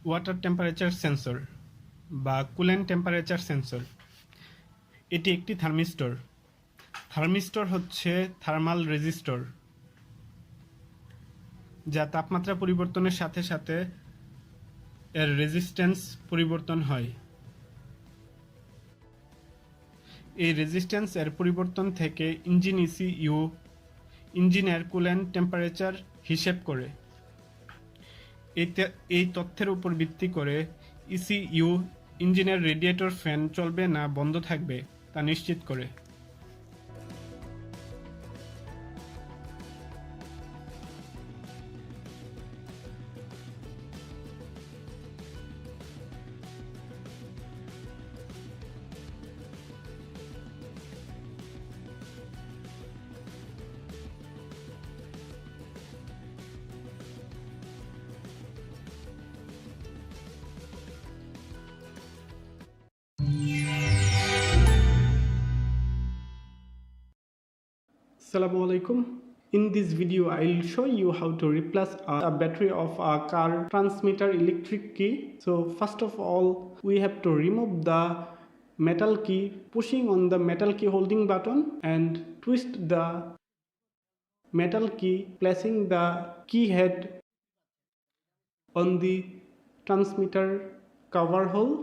ওয়াটার টেম্পারেচার সেন্সর বা কুলেন্ট টেম্পারেচার সেন্সর, এটি একটি থার্মিস্টর। থার্মিস্টর হচ্ছে থার্মাল রেজিস্টর, যা তাপমাত্রা পরিবর্তনের সাথে সাথে এর রেজিস্ট্যান্স পরিবর্তন হয়। এই রেজিস্ট্যান্স এর পরিবর্তন থেকে ইঞ্জিন ইসিইউ ইঞ্জিনের কুলেন্ট টেম্পারেচার হিসেব করে। এই তথ্যের উপর ভিত্তি করে ইসিইউ ইঞ্জিনের রেডিয়েটর ফ্যান চলবে না বন্ধ থাকবে তা নিশ্চিত করে। Assalamu alaikum. In this video, I'll show you how to replace a battery of a car transmitter electric key. So first of all, we have to remove the metal key, pushing on the metal key holding button and twist the metal key, placing the key head on the transmitter cover hole.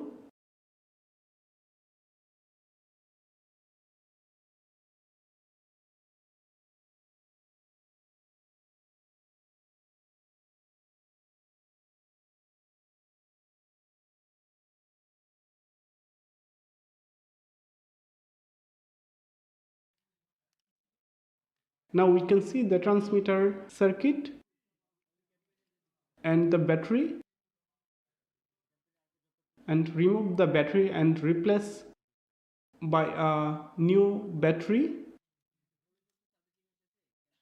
Now we can see the transmitter circuit and the battery, and remove the battery and replace by a new battery.